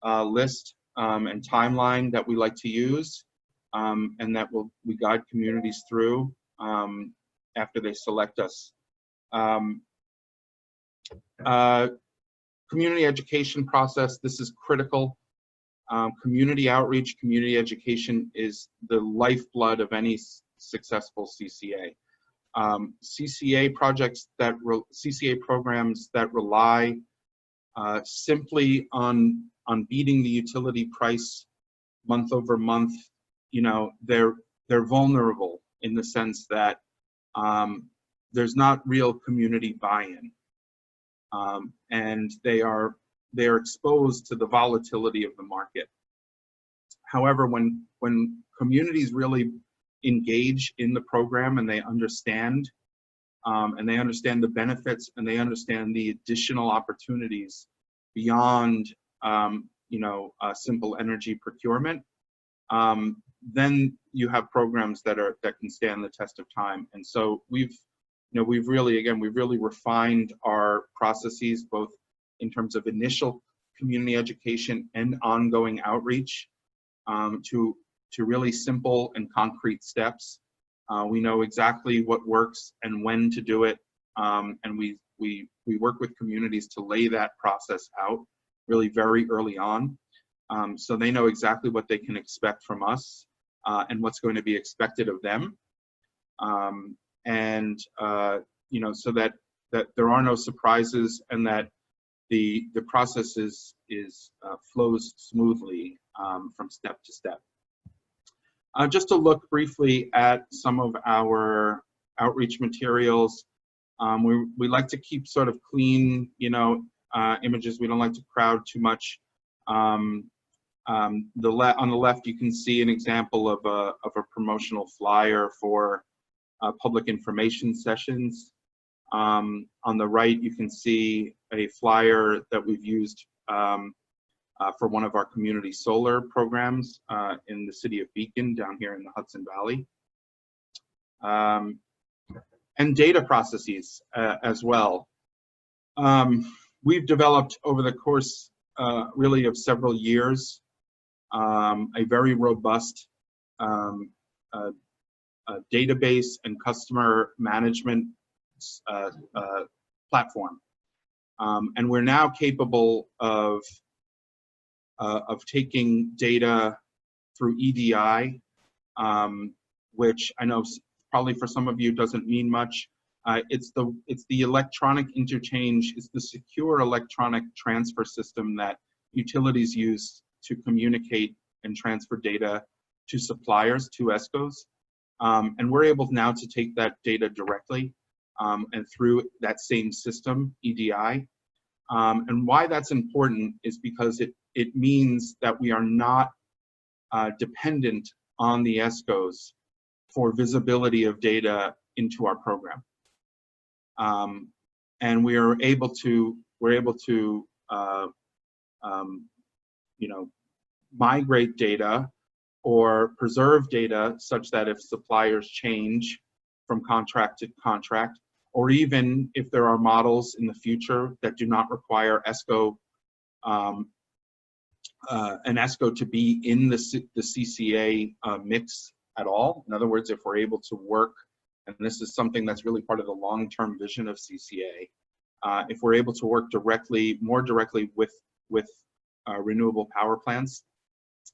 list and timeline that we like to use, and that we guide communities through after they select us. Community education process, this is critical. Community outreach, community education is the lifeblood of any successful CCA. CCA projects CCA programs that rely simply on beating the utility price month over month, you know, they're vulnerable in the sense that there's not real community buy-in, and they are exposed to the volatility of the market. However, when communities really engage in the program and they understand the benefits and they understand the additional opportunities beyond you know, simple energy procurement, then you have programs that can stand the test of time. And so we've really refined our processes, both in terms of initial community education and ongoing outreach, to really simple and concrete steps. We know exactly what works and when to do it, and we work with communities to lay that process out really very early on, so they know exactly what they can expect from us and what's going to be expected of them, and you know, so that there are no surprises and that the process flows smoothly from step to step. Just to look briefly at some of our outreach materials, we like to keep sort of clean, you know, images. We don't like to crowd too much. On the left, you can see an example of a promotional flyer for public information sessions. On the right, you can see a flyer that we've used for one of our community solar programs in the city of Beacon down here in the Hudson Valley. And data processes as well. We've developed over the course really of several years a very robust database and customer management platform. And we're now capable of taking data through EDI, which I know probably for some of you doesn't mean much. It's the electronic interchange, it's the secure electronic transfer system that utilities use to communicate and transfer data to suppliers, to ESCOs. And we're able now to take that data directly and through that same system, EDI. And why that's important is because it means that we are not dependent on the ESCOs for visibility of data into our program. And we're able to you know, migrate data or preserve data such that if suppliers change from contract to contract, or even if there are models in the future that do not require ESCO, an ESCO to be in the CCA mix at all. In other words, if we're able to work, and this is something that's really part of the long-term vision of CCA, if we're able to work more directly with renewable power plants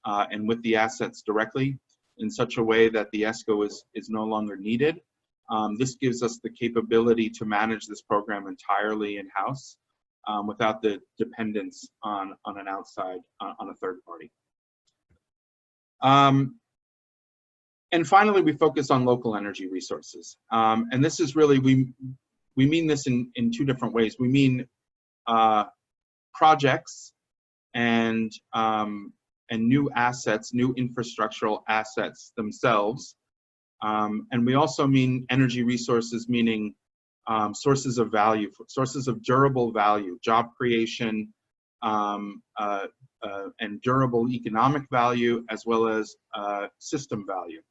and with the assets directly in such a way that the ESCO is no longer needed, this gives us the capability to manage this program entirely in-house without the dependence on an outside, on a third party. And finally, we focus on local energy resources. And this is really, we mean this in two different ways. We mean projects and new assets, new infrastructural assets themselves. And we also mean energy resources, meaning sources of value, sources of durable value, job creation, and durable economic value, as well as system value,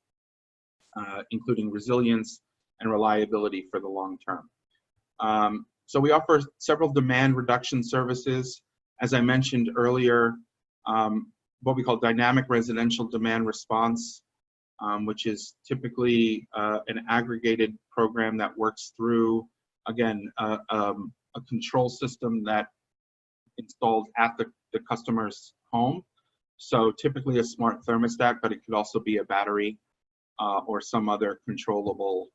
including resilience and reliability for the long term. So we offer several demand reduction services. As I mentioned earlier, what we call dynamic residential demand response, which is typically an aggregated program that works through, again, a control system that installed at the customer's home. So typically a smart thermostat, but it could also be a battery or some other controllable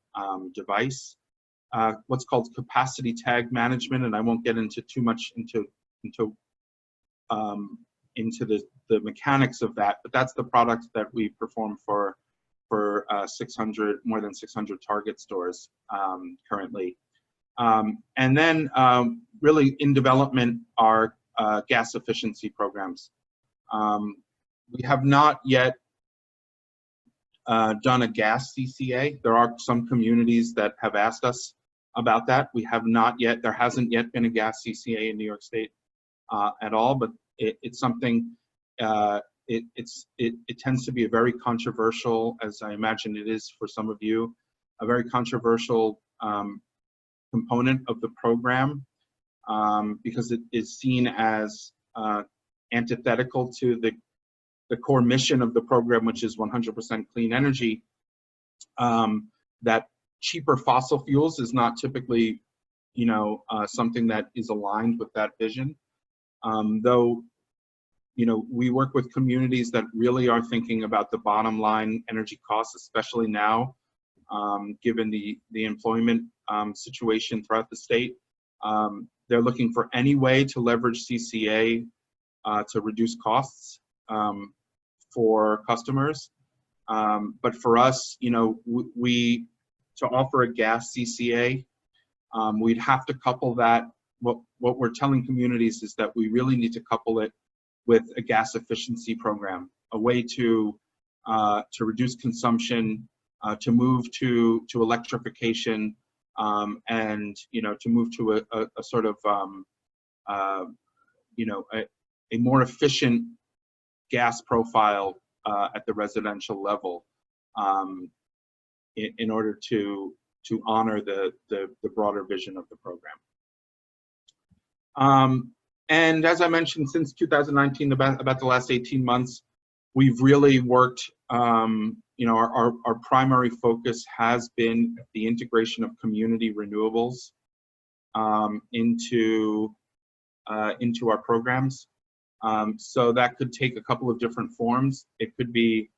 device. what's called capacity tag management, and I won't get into too much into the mechanics of that, but that's the product that we perform for more than 600 Target stores currently. And then really in development are gas efficiency programs. We have not yet done a gas CCA. There are some communities that have asked us about that. We have not yet, there hasn't yet been a gas CCA in New York State at all, but it's something, it tends to be a very controversial, as I imagine it is for some of you, a very controversial component of the program because it is seen as antithetical to the core mission of the program, which is 100% clean energy. That cheaper fossil fuels is not typically, something that is aligned with that vision. Though, we work with communities that really are thinking about the bottom line energy costs, especially now, given the employment situation throughout the state. They're looking for any way to leverage CCA to reduce costs for customers. But for us, to offer a gas CCA, we'd have to couple that. What we're telling communities is that we really need to couple it with a gas efficiency program, a way to reduce consumption, to move to electrification, and to move to a sort of a more efficient gas profile at the residential level, in order to honor the broader vision of the program. And as I mentioned, since 2019, about the last 18 months, we've really worked, our primary focus has been the integration of community renewables into our programs. So that could take a couple of different forms. It could be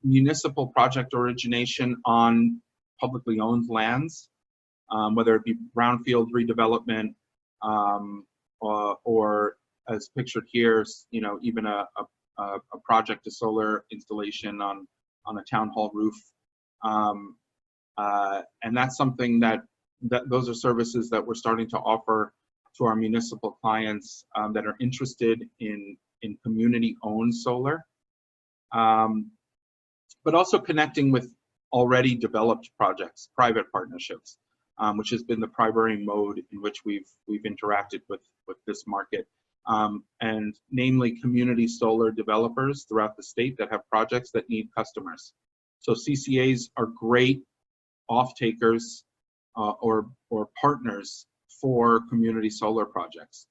municipal project origination on publicly owned lands, whether it be brownfield redevelopment, or as pictured here, even a project, a solar installation on a town hall roof. And that's something that those are services that we're starting to offer to our municipal clients that are interested in community-owned solar, but also connecting with already developed projects, private partnerships, which has been the primary mode in which we've interacted with this market, and namely community solar developers throughout the state that have projects that need customers. So CCAs are great off-takers or partners for community solar projects.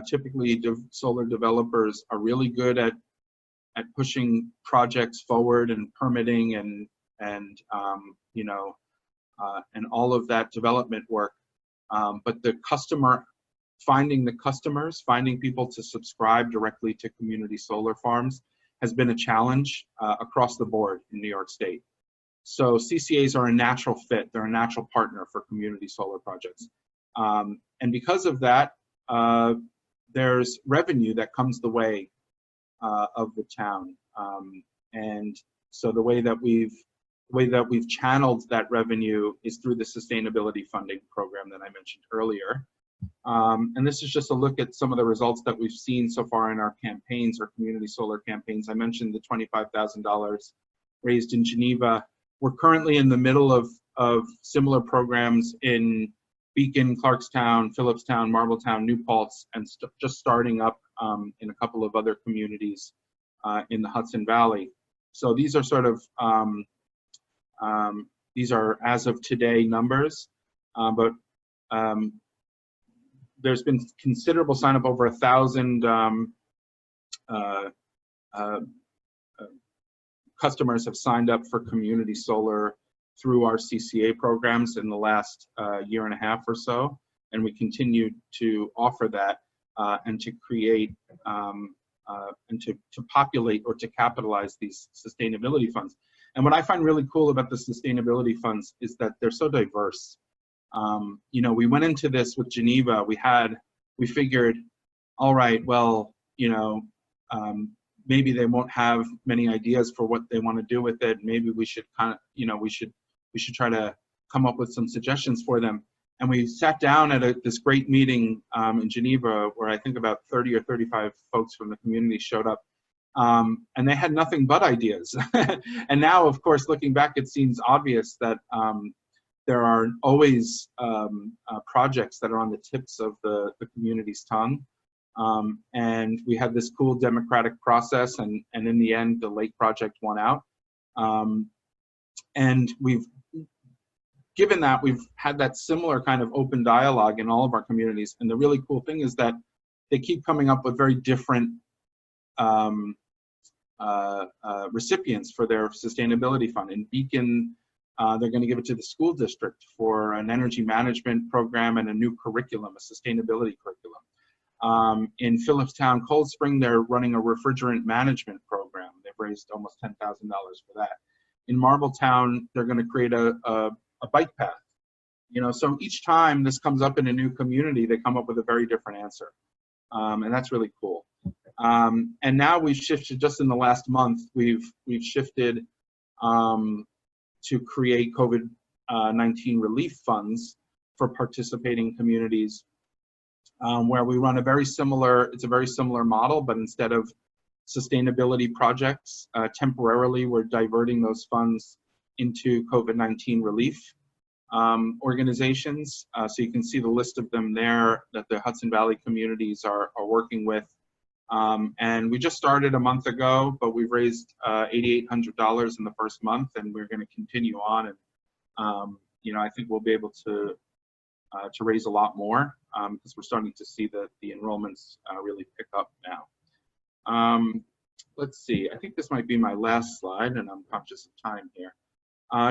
Typically, solar developers are really good at pushing projects forward and permitting and all of that development work. But finding the customers, finding people to subscribe directly to community solar farms has been a challenge across the board in New York State. So CCAs are a natural fit. They're a natural partner for community solar projects. And because of that, there's revenue that comes the way of the town. And so the way that we've channeled that revenue is through the sustainability funding program that I mentioned earlier. And this is just a look at some of the results that we've seen so far in our campaigns, our community solar campaigns. I mentioned the $25,000 raised in Geneva. We're currently in the middle of similar programs in Beacon, Clarkstown, Phillipstown, Marbletown, New Paltz, and just starting up in a couple of other communities in the Hudson Valley. So these are sort of, these are as of today numbers, but there's been considerable sign up, over 1,000 customers have signed up for community solar through our CCA programs in the last year and a half or so, and we continue to offer that and to create and to populate or to capitalize these sustainability funds. And what I find really cool about the sustainability funds is that they're so diverse. You know, we went into this with Geneva. We figured, all right, well, you know, maybe they won't have many ideas for what they want to do with it. Maybe we should kind of, you know, we should try to come up with some suggestions for them. And we sat down at this great meeting in Geneva, where I think about 30 or 35 folks from the community showed up. And they had nothing but ideas. And now, of course, looking back, it seems obvious that there are always projects that are on the tips of the community's tongue. And we had this cool democratic process, and in the end, the lake project won out. And given that, we've had that similar kind of open dialogue in all of our communities. And the really cool thing is that they keep coming up with very different recipients for their sustainability fund. In Beacon, they're going to give it to the school district for an energy management program and a new curriculum, a sustainability curriculum. In Phillipstown, Cold Spring, they're running a refrigerant management program. They've raised almost $10,000 for that. In Marbletown, they're going to create a bike path. You know, so each time this comes up in a new community, they come up with a very different answer. And that's really cool. And now we've shifted, just in the last month, we've shifted to create COVID-19 relief funds for participating communities, where we run it's a very similar model, but instead of sustainability projects, temporarily we're diverting those funds into COVID-19 relief organizations. So you can see the list of them there that the Hudson Valley communities are working with. And we just started a month ago, but we've raised $8,800 in the first month, and we're going to continue on. And you know, I think we'll be able to raise a lot more because we're starting to see the enrollments really pick up now. Let's see. I think this might be my last slide, and I'm conscious of time here.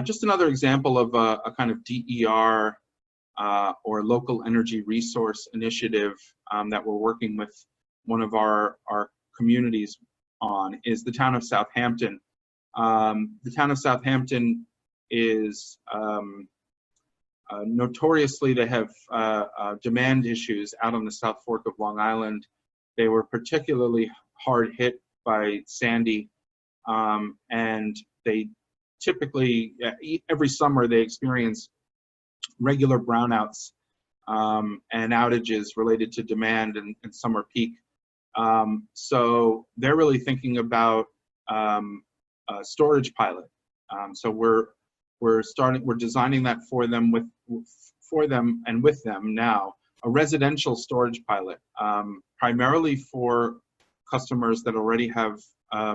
Just another example of a kind of DER or local energy resource initiative that we're working with one of our communities on is the town of Southampton. The town of Southampton is notoriously, they have demand issues out on the South Fork of Long Island. They were particularly hard hit by Sandy, and they typically, every summer, they experience regular brownouts and outages related to demand and summer peak. So they're really thinking about a storage pilot. So we're designing that for them and with them now, a residential storage pilot, primarily for customers that already have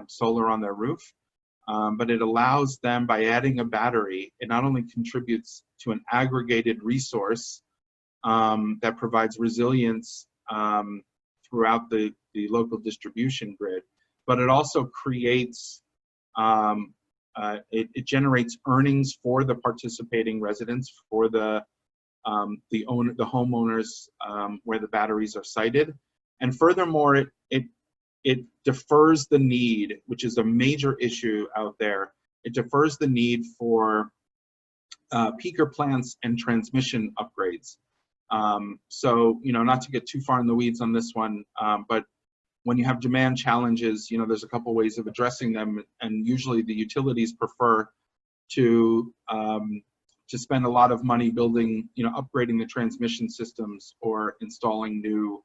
solar on their roof. But it allows them, by adding a battery, it not only contributes to an aggregated resource that provides resilience throughout the local distribution grid, but it also creates, it generates earnings for the participating residents, for the homeowners where the batteries are sited. And furthermore, it defers the need, which is a major issue out there. It defers the need for peaker plants and transmission upgrades. So, you know, not to get too far in the weeds on this one, but when you have demand challenges, you know, there's a couple ways of addressing them, and usually the utilities prefer to spend a lot of money building, you know, upgrading the transmission systems or installing new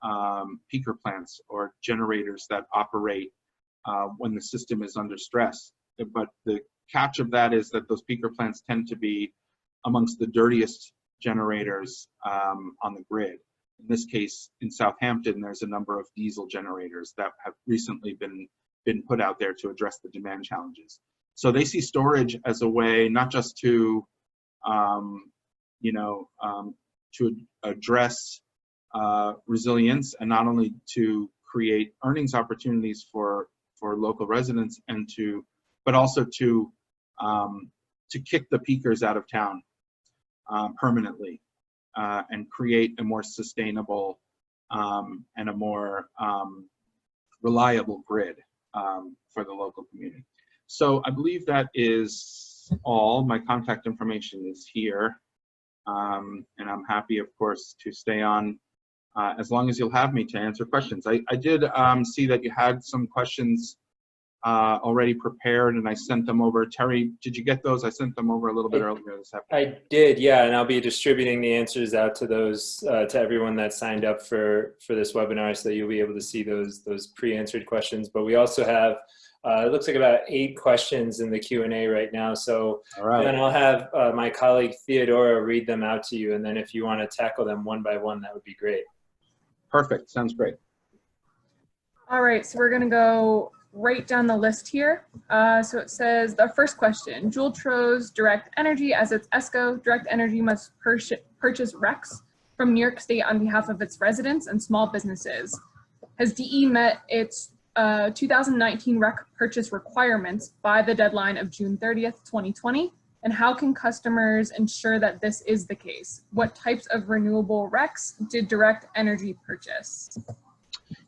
peaker plants or generators that operate when the system is under stress. But the catch of that is that those peaker plants tend to be amongst the dirtiest generators on the grid. In this case, in Southampton, there's a number of diesel generators that have recently been put out there to address the demand challenges. So they see storage as a way not just to, to address resilience, and not only to create earnings opportunities for local residents, but also to kick the peakers out of town permanently and create a more sustainable and a more reliable grid for the local community. So I believe that is all. My contact information is here. And I'm happy, of course, to stay on as long as you'll have me to answer questions. I did see that you had some questions already prepared, and I sent them over. Terry, did you get those? I sent them over a little bit earlier this afternoon. I did, yeah, and I'll be distributing the answers out to those to everyone that signed up for this webinar, so that you'll be able to see those pre-answered questions. But we also have it looks like about 8 questions in the Q&A right now. So All right. then I'll have my colleague Theodora read them out to you, and then if you want to tackle them one by one, that would be great. Perfect. Sounds great. All right, so we're gonna go right down the list here. So it says, the first question, Joule chose Direct Energy as its ESCO. Direct Energy must purchase RECs from New York State on behalf of its residents and small businesses. Has DE met its 2019 REC purchase requirements by the deadline of June 30th, 2020? And how can customers ensure that this is the case? What types of renewable RECs did Direct Energy purchase?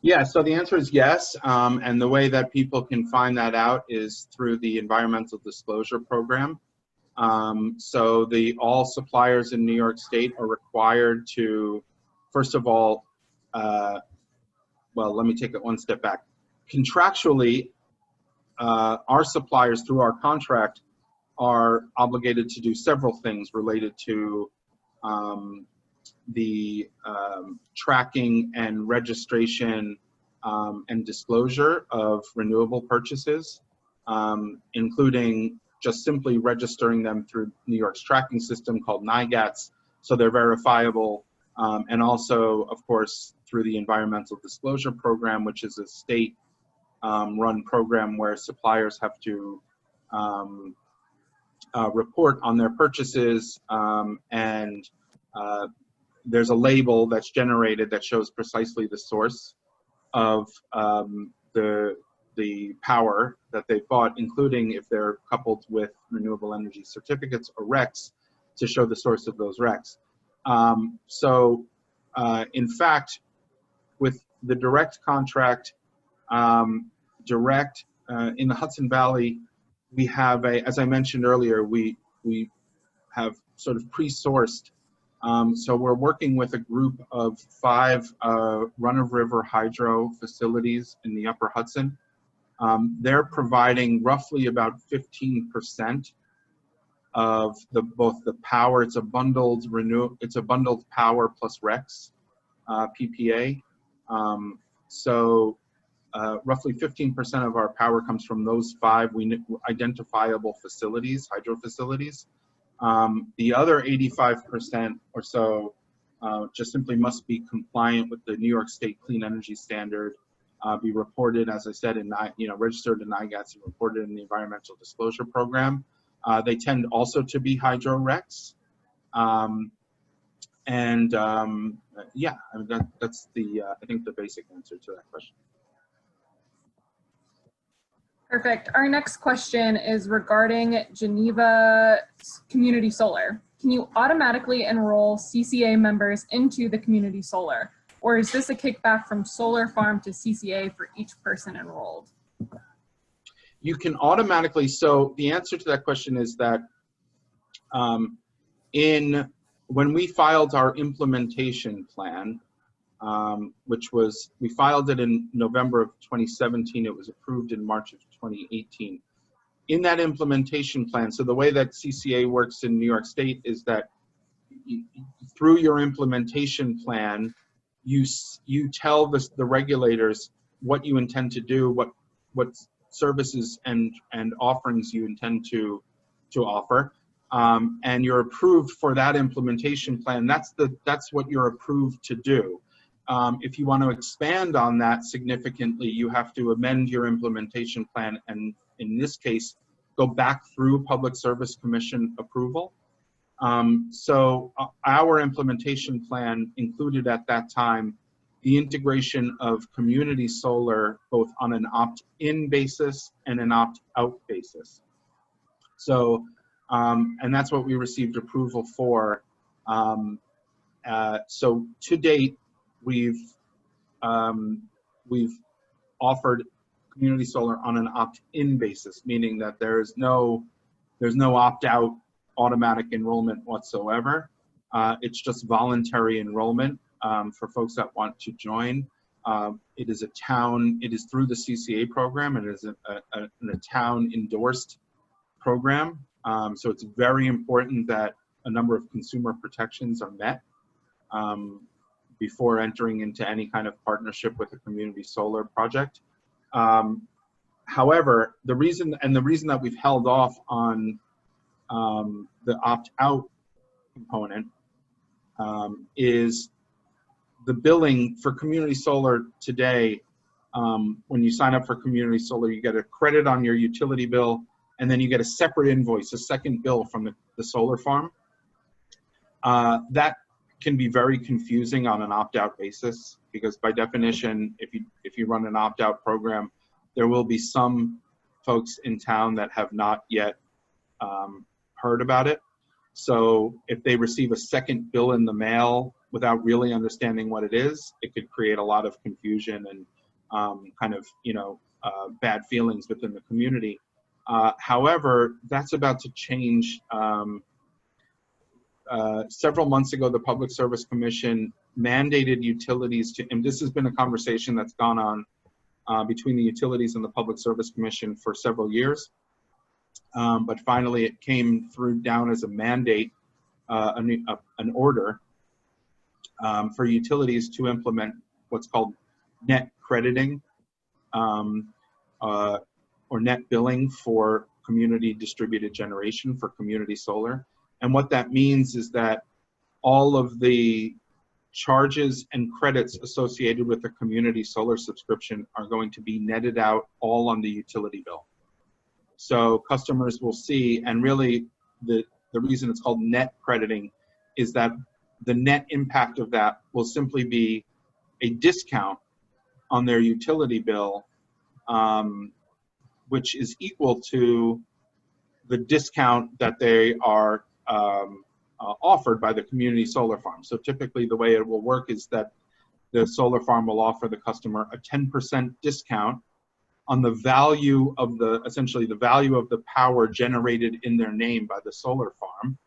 Yeah, so the answer is yes. And the way that people can find that out is through the Environmental Disclosure Program. So all suppliers in New York State are required to, first of all, well, let me take it one step back. Contractually, our suppliers through our contract are obligated to do several things related to the tracking and registration and disclosure of renewable purchases, including just simply registering them through New York's tracking system called NIGATS, so they're verifiable, and also, of course, through the Environmental Disclosure Program, which is a state-run program where suppliers have to report on their purchases, and there's a label that's generated that shows precisely the source of the power that they bought, including if they're coupled with renewable energy certificates or RECs, to show the source of those RECs. In fact, with the Direct contract, Direct in the Hudson Valley, we have as I mentioned earlier, we have sort of pre-sourced. So we're working with a group of 5 run-of-river hydro facilities in the Upper Hudson. They're providing roughly about 15% of both the power. It's a bundled power plus RECs PPA. Roughly 15% of our power comes from those 5 identifiable facilities, hydro facilities. The other 85% or so just simply must be compliant with the New York State Clean Energy Standard, be reported, as I said, registered in NIGATS and reported in the Environmental Disclosure Program. They tend also to be hydro RECs. Yeah, I mean, that's I think the basic answer to that question. Perfect. Our next question is regarding Geneva Community Solar. Can you automatically enroll CCA members into the community solar? Or is this a kickback from solar farm to CCA for each person enrolled? You can automatically, so the answer to that question is that when we filed our implementation plan, we filed it in November of 2017, it was approved in March of 2018. In that implementation plan, so the way that CCA works in New York State is that through your implementation plan, you tell the regulators what you intend to do, what services and offerings you intend to offer, and you're approved for that implementation plan. That's what you're approved to do. If you want to expand on that significantly, you have to amend your implementation plan, and in this case, go back through Public Service Commission approval. Our implementation plan included at that time the integration of community solar, both on an opt-in basis and an opt-out basis. And that's what we received approval for. So to date, we've offered community solar on an opt-in basis, meaning that there's no opt-out automatic enrollment whatsoever. It's just voluntary enrollment for folks that want to join. It is through the CCA program, and it is a town endorsed program. So it's very important that a number of consumer protections are met before entering into any kind of partnership with a community solar project. However, the reason that we've held off on the opt-out component is the billing for community solar today. When you sign up for community solar, you get a credit on your utility bill, and then you get a separate invoice, a second bill from the solar farm. That can be very confusing on an opt-out basis, because by definition, if you run an opt-out program, there will be some folks in town that have not yet heard about it. So if they receive a second bill in the mail without really understanding what it is, it could create a lot of confusion and kind of, bad feelings within the community. However, that's about to change. Several months ago, the Public Service Commission mandated utilities to, and this has been a conversation that's gone on between the utilities and the Public Service Commission for several years. But finally, it came down as a mandate, an order for utilities to implement what's called net crediting or net billing for community distributed generation for community solar. And what that means is that all of the charges and credits associated with the community solar subscription are going to be netted out all on the utility bill. So customers will see, and really the reason it's called net crediting is that the net impact of that will simply be a discount on their utility bill, which is equal to the discount that they are offered by the community solar farm. So typically the way it will work is that the solar farm will offer the customer a 10% discount on the value of essentially the value of the power generated in their name by the solar farm.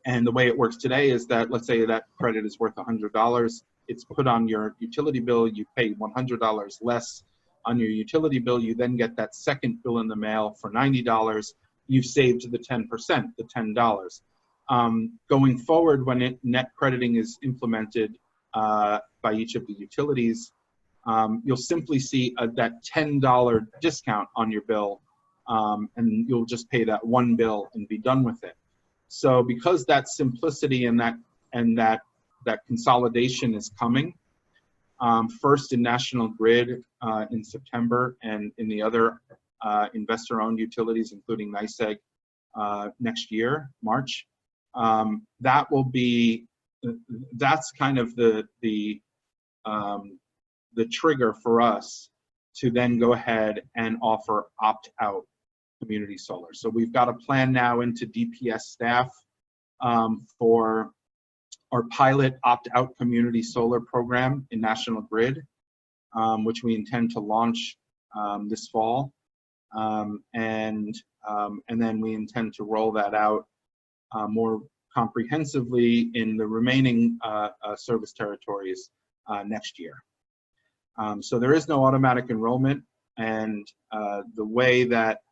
And the way it works today is that, let's say that credit is worth $100. It's put on your utility bill. You pay $100 less on your utility bill. You then get that second bill in the mail for $90. You've saved the 10%, the $10. Going forward, when net crediting is implemented by each of the utilities, you'll simply see that $10 discount on your bill, and you'll just pay that one bill and be done with it. So because that simplicity and that consolidation is coming, first in National Grid in September, and in the other investor-owned utilities, including NYSEG, next year, March. That's kind of the trigger for us to then go ahead and offer opt-out community solar. So we've got a plan now into DPS staff for our pilot opt-out community solar program in National Grid, which we intend to launch this fall. And then we intend to roll that out more comprehensively in the remaining service territories next year. So there is no automatic enrollment, and the way that,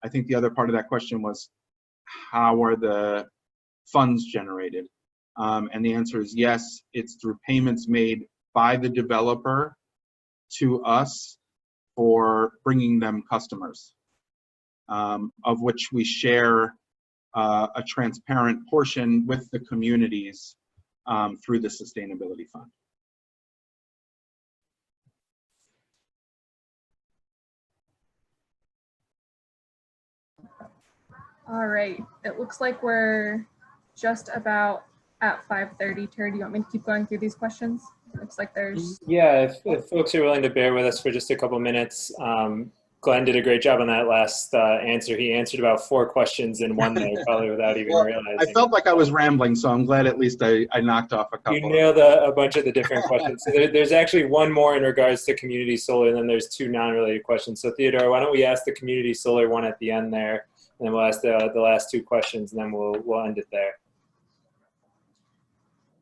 I think the other part of that question was, how are the funds generated? And the answer is yes, it's through payments made by the developer to us for bringing them customers, of which we share a transparent portion with the communities through the Sustainability Fund. All right, it looks like we're just about at 5:30. Terry, do you want me to keep going through these questions? It looks like there's... Yeah, if folks are willing to bear with us for just a couple minutes, Glenn did a great job on that last answer. He answered about 4 questions in one there, probably without even Well, realizing. I felt like I was rambling, so I'm glad at least I knocked off a couple. You nailed a bunch of the different questions. So there's actually one more in regards to community solar, and then there's 2 non-related questions. So Theodore, why don't we ask the community solar one at the end there, and then we'll ask the last 2 questions, and then we'll end it there.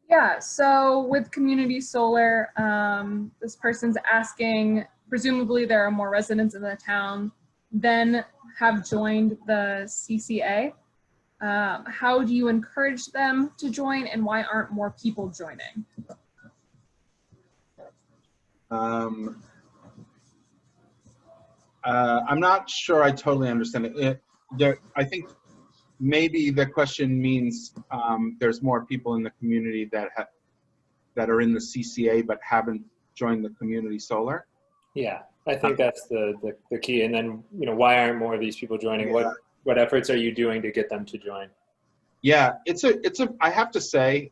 Yeah, so with community solar, this person's asking, presumably there are more residents in the town than have joined the CCA. How do you encourage them to join, and why aren't more people joining? I'm not sure I totally understand it. I think maybe the question means there's more people in the community that are in the CCA but haven't joined the community solar. Yeah, I think that's the key. And then, you know, why aren't more of these people joining? Yeah. What efforts are you doing to get them to join? Yeah, I have to say,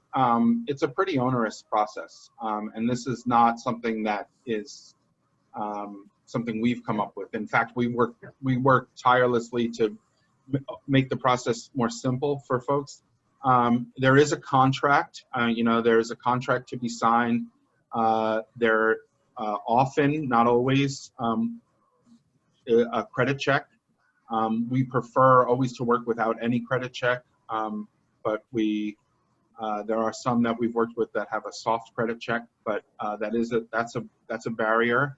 it's a pretty onerous process. And this is not something that is something we've come up with. In fact, we work tirelessly to make the process more simple for folks. There is a contract, you know, there's a contract to be signed. There often, not always, a credit check. We prefer always to work without any credit check, but there are some that we've worked with that have a soft credit check, but that's a barrier.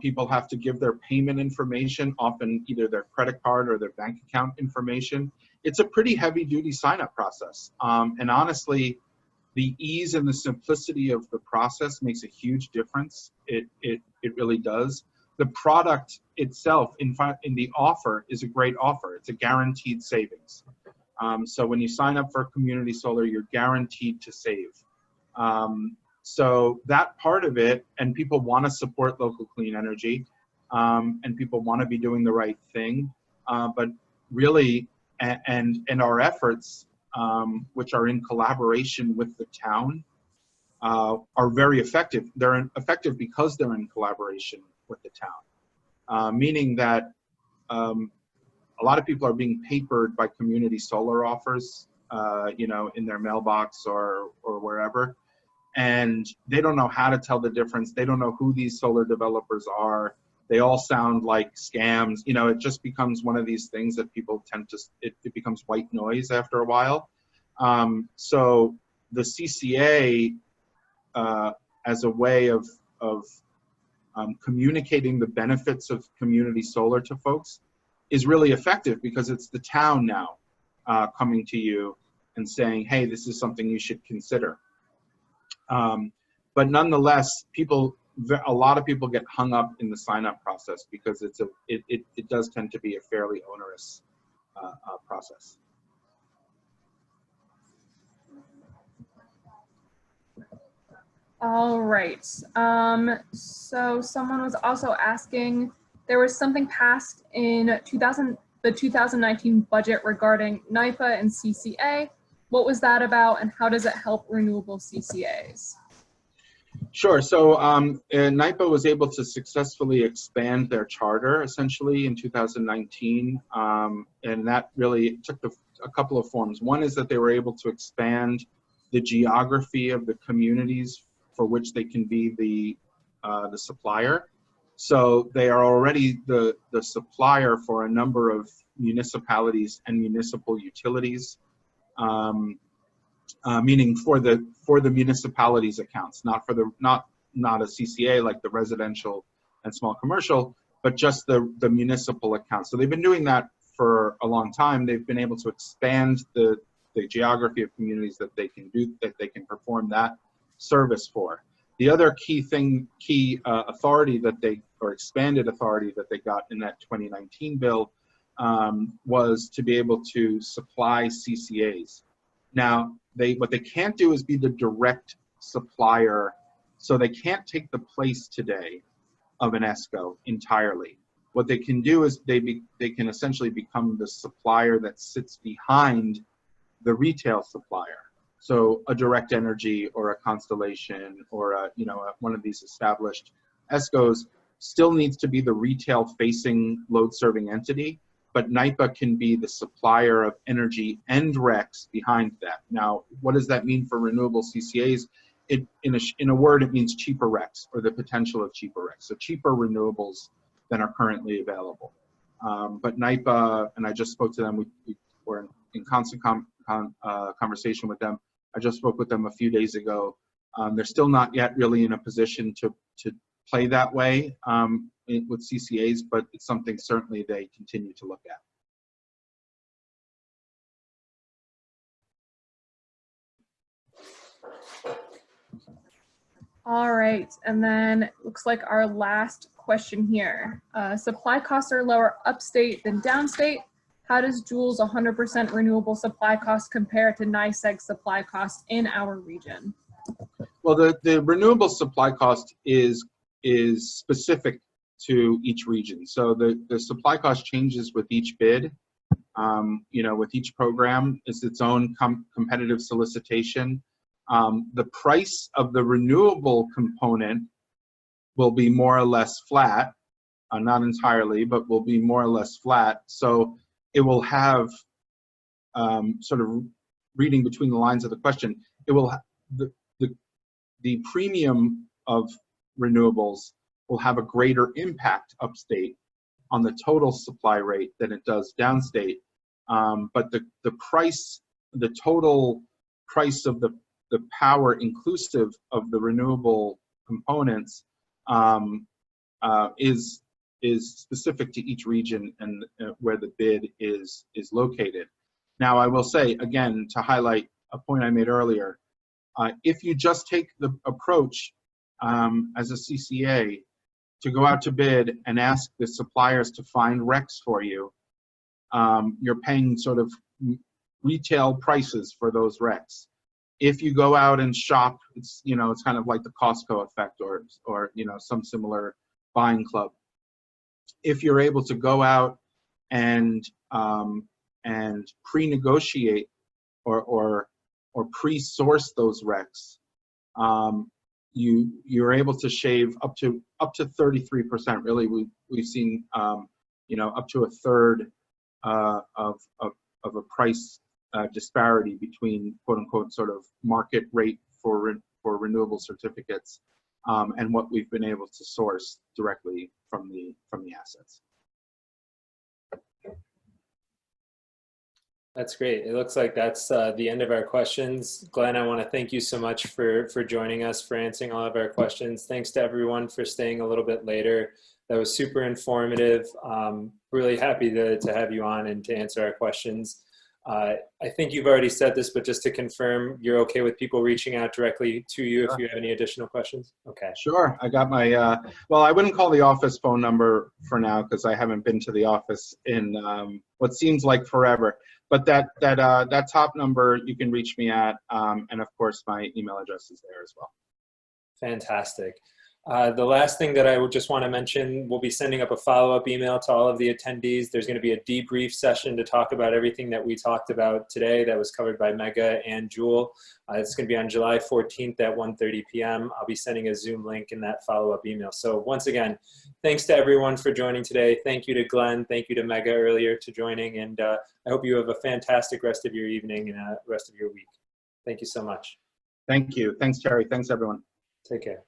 People have to give their payment information, often either their credit card or their bank account information. It's a pretty heavy-duty sign-up process, and honestly, the ease and the simplicity of the process makes a huge difference. It really does. The product itself, in the offer, is a great offer. It's a guaranteed savings. So when you sign up for community solar, you're guaranteed to save. So that part of it, and people want to support local clean energy, and people want to be doing the right thing. But really, and our efforts, which are in collaboration with the town, are very effective. They're effective because they're in collaboration with the town, meaning that a lot of people are being papered by community solar offers, you know, in their mailbox or wherever, and they don't know how to tell the difference. They don't know who these solar developers are. They all sound like scams. You know, it just becomes one of these things that people tend to, it becomes white noise after a while. So the CCA, as a way of communicating the benefits of community solar to folks, is really effective because it's the town now coming to you and saying, hey, this is something you should consider. But nonetheless, a lot of people get hung up in the sign-up process because it does tend to be a fairly onerous process. All right. So someone was also asking, there was something passed in the 2019 budget regarding NIPA and CCA. What was that about, and how does it help renewable CCAs? Sure. So NIPA was able to successfully expand their charter essentially in 2019, and that really took a couple of forms. One is that they were able to expand the geography of the communities for which they can be the supplier. So they are already the supplier for a number of municipalities and municipal utilities, meaning for the municipalities accounts, not a CCA like the residential and small commercial, but just the municipal accounts. So they've been doing that for a long time. They've been able to expand the geography of communities that they can perform that service for. The other key authority or expanded authority that they got in that 2019 bill was to be able to supply CCAs. Now, what they can't do is be the direct supplier, so they can't take the place today of an ESCO entirely. What they can do is they can essentially become the supplier that sits behind the retail supplier. So a Direct Energy or a Constellation or one of these established ESCOs still needs to be the retail-facing load-serving entity, but NYPA can be the supplier of energy and RECs behind that. Now, what does that mean for renewable CCAs? In a word, it means cheaper RECs, or the potential of cheaper RECs. So cheaper renewables than are currently available. But NYPA, and I just spoke to them, we were in constant conversation with them. I just spoke with them a few days ago. They're still not yet really in a position to play that way with CCAs, but it's something certainly they continue to look at. All right, and then it looks like our last question here. Supply costs are lower upstate than downstate. How does Joules 100% renewable supply cost compare to NYSEG supply cost in our region? Well, the renewable supply cost is specific to each region. So the supply cost changes with each bid. With each program, it's its own competitive solicitation. The price of the renewable component will be more or less flat, not entirely, but will be more or less flat. So it will have, sort of reading between the lines of the question, it will the premium of renewables will have a greater impact upstate on the total supply rate than it does downstate. But the price, the total price of the power inclusive of the renewable components is specific to each region and where the bid is located. Now, I will say again, to highlight a point I made earlier, if you just take the approach as a CCA to go out to bid and ask the suppliers to find RECs for you, you're paying sort of retail prices for those RECs. If you go out and shop, it's kind of like the Costco effect or some similar buying club. If you're able to go out and pre-negotiate or pre-source those RECs, you're able to shave up to 33%. Really, we've seen up to a third of a price disparity between quote unquote sort of market rate for renewable certificates and what we've been able to source directly from the assets. That's great. It looks like that's the end of our questions. Glenn, I want to thank you so much for joining us, for answering all of our questions. Thanks to everyone for staying a little bit later. That was super informative. Really happy to have you on and to answer our questions. I think you've already said this, but just to confirm, you're okay with people reaching out directly to you if you have any additional questions? Okay. Sure. I got my, well, I wouldn't call the office phone number for now because I haven't been to the office in what seems like forever. But that top number you can reach me at, and of course my email address is there as well. Fantastic. The last thing that I would just want to mention, we'll be sending up a follow-up email to all of the attendees. There's going to be a debrief session to talk about everything that we talked about today that was covered by MEGA and Joule. It's going to be on July 14th at 1:30 p.m. I'll be sending a Zoom link in that follow-up email. So once again, thanks to everyone for joining today. Thank you to Glenn. Thank you to MEGA earlier to joining. And I hope you have a fantastic rest of your evening and rest of your week. Thank you so much. Thank you. Thanks, Terry. Thanks, everyone. Take care.